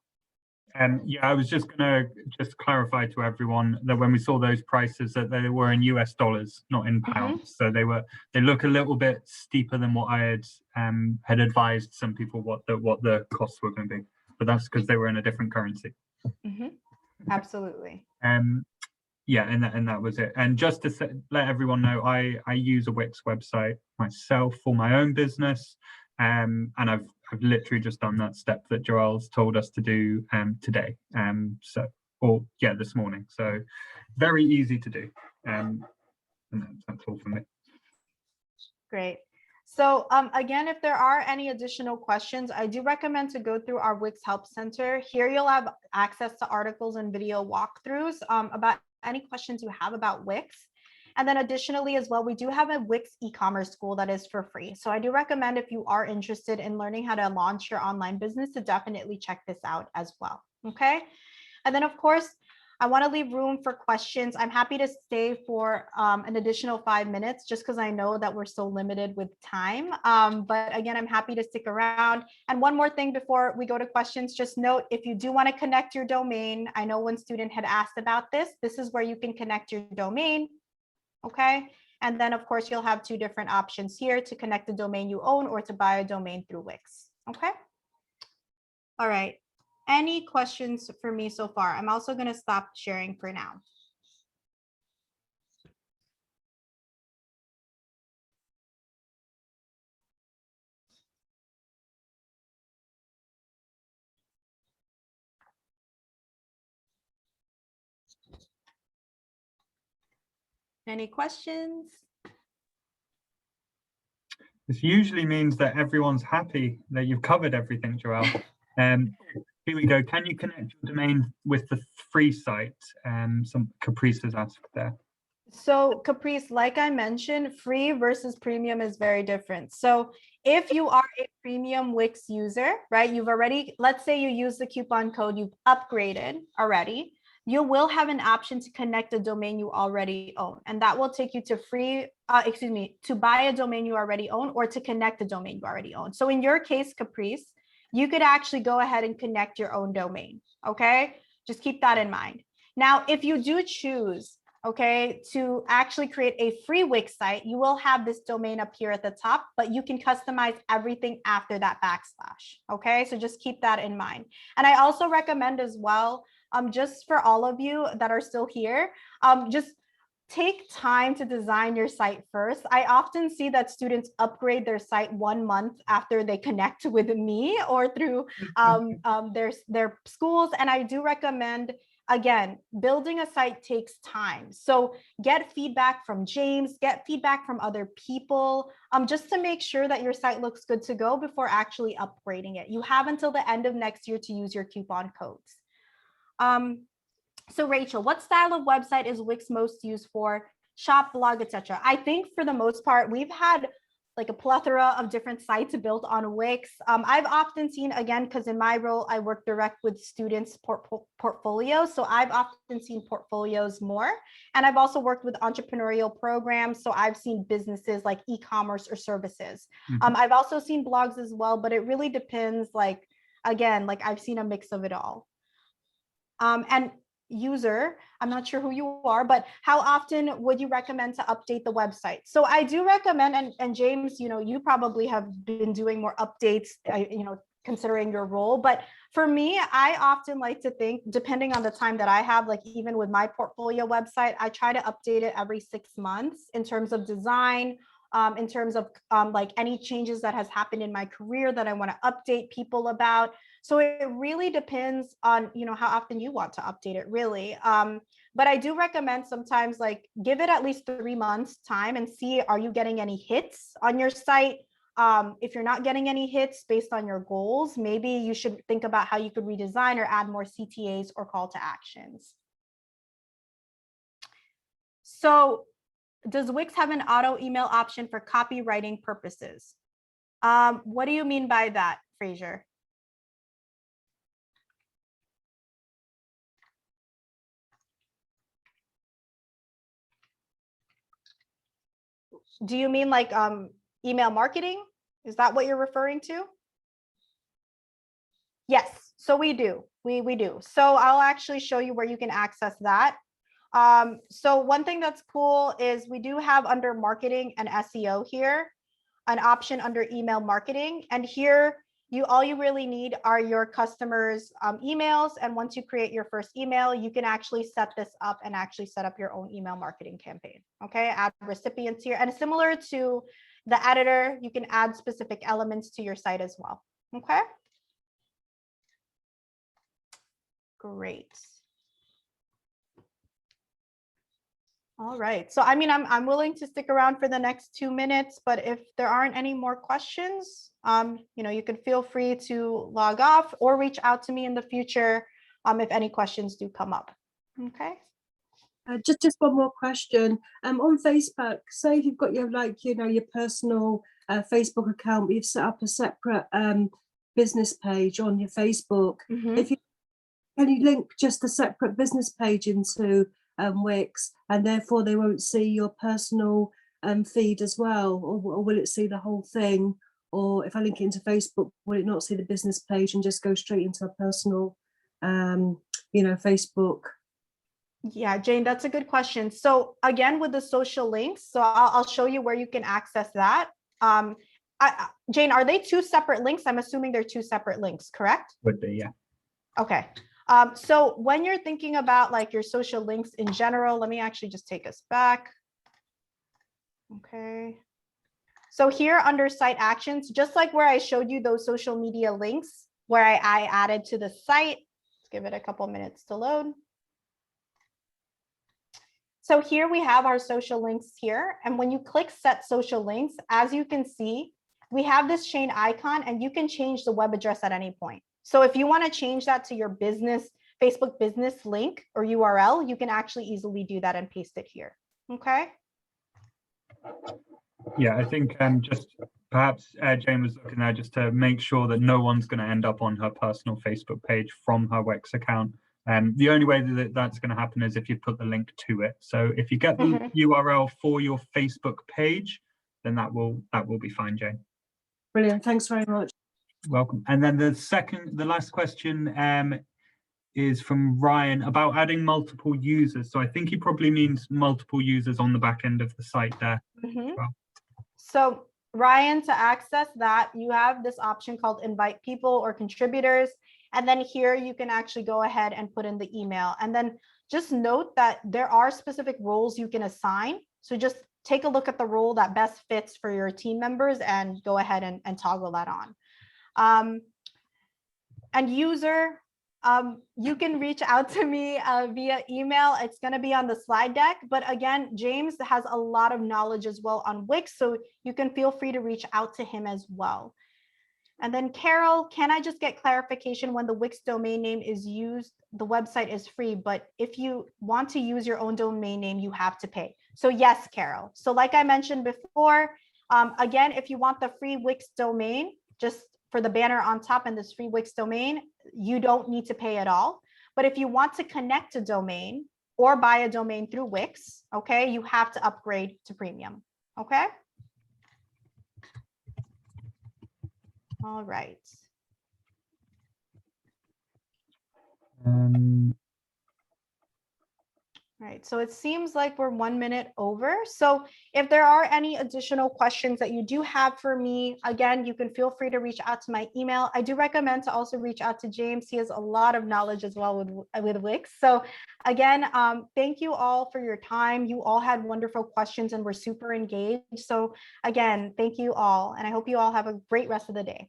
Yeah, I was just going to clarify to everyone that when we saw those prices that they were in US dollars, not in pounds. So they look a little bit steeper than what I had advised some people what the costs were going to be, but that's because they were in a different currency. Absolutely. yeah, and that was it. And just to let everyone know, I use a Wix website myself for my own business, and I've literally just done that step that Joel's told us to do today, this morning. So very easy to do, and that's all for me. Great. So again, if there are any additional questions, I do recommend to go through our Wix Help Center. Here you'll have access to articles and video walkthroughs about any questions you have about Wix. And then additionally as well, we do have a Wix e-commerce school that is for free. So I do recommend, if you are interested in learning how to launch your online business, to definitely check this out as well. Okay. And then of course, I want to leave room for questions. I'm happy to stay for an additional 5 minutes, just because I know that we're so limited with time. But again, I'm happy to stick around. And one more thing before we go to questions, just note, if you do want to connect your domain, I know one student had asked about this. This is where you can connect your domain. Okay. And then of course, you'll have two different options here: to connect the domain you own or to buy a domain through Wix. Okay. All right. Any questions for me so far? I'm also going to stop sharing for now. Any questions? This usually means that everyone's happy that you've covered everything, Joel. Here we go. Can you connect your domain with the free site? Some Caprice has asked there. So Caprice, like I mentioned, free versus premium is very different. So if you are a premium Wix user, right, you've already, let's say you use the coupon code, you've upgraded already, you will have an option to connect a domain you already own. And that will take you to to buy a domain you already own, or to connect a domain you already own. So in your case, Caprice, you could actually go ahead and connect your own domain. Okay, just keep that in mind. Now, if you do choose, okay, to actually create a free Wix site, you will have this domain up here at the top, but you can customize everything after that backslash. Okay, so just keep that in mind. And I also recommend as well, just for all of you that are still here, just take time to design your site first. I often see that students upgrade their site 1 month after they connect with me or through their schools. And I do recommend, again, building a site takes time. So get feedback from James, get feedback from other people, just to make sure that your site looks good to go before actually upgrading it. You have until the end of next year to use your coupon codes. So Rachel, what style of website is Wix most used for? Shop, blog, etc. I think for the most part, we've had like a plethora of different sites built on Wix. I've often seen, again, because in my role, I work direct with students' portfolios. So I've often seen portfolios more. And I've also worked with entrepreneurial programs. So I've seen businesses like e-commerce or services. Mm-hmm. I've also seen blogs as well, but it really depends. Like, again, like I've seen a mix of it all. And user, I'm not sure who you are, but how often would you recommend to update the website? So I do recommend, and James, you probably have been doing more updates, considering your role. But for me, I often like to think, depending on the time that I have, like even with my portfolio website, I try to update it every 6 months in terms of design, in terms of like any changes that has happened in my career that I want to update people about. So it really depends on, how often you want to update it, really. But I do recommend sometimes like give it at least 3 months time and see, are you getting any hits on your site? If you're not getting any hits based on your goals, maybe you should think about how you could redesign or add more CTAs or call to actions. So does Wix have an auto email option for copywriting purposes? What do you mean by that, Fraser? Do you mean like email marketing? Is that what you're referring to? Yes, so we do. We do. So I'll actually show you where you can access that. So one thing that's cool is we do have under marketing and SEO here, an option under email marketing. And here all you really need are your customers' emails. And once you create your first email, you can actually set this up and actually set up your own email marketing campaign. Okay, add recipients here. And similar to the editor, you can add specific elements to your site as well. Okay. Great. All right. So, I mean, I'm willing to stick around for the next 2 minutes, but if there aren't any more questions, you can feel free to log off or reach out to me in the future if any questions do come up. Okay. Just one more question. On Facebook, say if you've got your your personal Facebook account, but you've set up a separate business page on your Facebook. Mhm. Can you link just a separate business page into Wix, and therefore they won't see your personal feed as well, or will it see the whole thing? Or if I link it into Facebook, will it not see the business page and just go straight into a personal, Facebook? Yeah, Jane, that's a good question. So again, with the social links, so I'll show you where you can access that. Jane, are they two separate links? I'm assuming they're two separate links, correct? Would be, yeah. Okay. So when you're thinking about like your social links in general, let me actually just take us back. Okay. So here under site actions, just like where I showed you those social media links, where I added to the site, let's give it a couple minutes to load. So here we have our social links here. And when you click set social links, as you can see, we have this chain icon and you can change the web address at any point. So if you want to change that to your business, Facebook business link or URL, you can actually easily do that and paste it here. Okay. Yeah, I think just perhaps Jane was looking there just to make sure that no one's going to end up on her personal Facebook page from her Wix account. The only way that that's going to happen is if you put the link to it. So if you get the URL for your Facebook page, then that will be fine, Jane. Brilliant. Thanks very much. Welcome. And then the last question is from Ryan about adding multiple users. So I think he probably means multiple users on the back end of the site there. Well. So Ryan, to access that, you have this option called invite people or contributors. And then here you can actually go ahead and put in the email. And then just note that there are specific roles you can assign. So just take a look at the role that best fits for your team members and go ahead and toggle that on. And user, you can reach out to me via email. It's going to be on the slide deck. But again, James has a lot of knowledge as well on Wix, so you can feel free to reach out to him as well. And then Carol, can I just get clarification when the Wix domain name is used? The website is free, but if you want to use your own domain name, you have to pay. So yes, Carol. So like I mentioned before, again, if you want the free Wix domain, just for the banner on top and this free Wix domain, you don't need to pay at all. But if you want to connect a domain or buy a domain through Wix, okay, you have to upgrade to premium, okay? All right. Right, so it seems like we're 1 minute over. So if there are any additional questions that you do have for me, again, you can feel free to reach out to my email. I do recommend to also reach out to James. He has a lot of knowledge as well with Wix. So again, thank you all for your time. You all had wonderful questions and were super engaged. So again, thank you all. And I hope you all have a great rest of the day.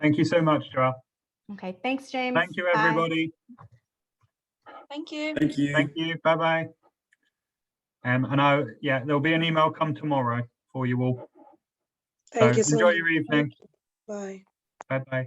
Thank you so much, Joelle. Okay, thanks, James. Thank you, everybody. Bye. Thank you. Thank you. Thank you. Bye-bye. And there'll be an email come tomorrow for you all. Thank you So so enjoy much. your evening. Bye. Bye-bye.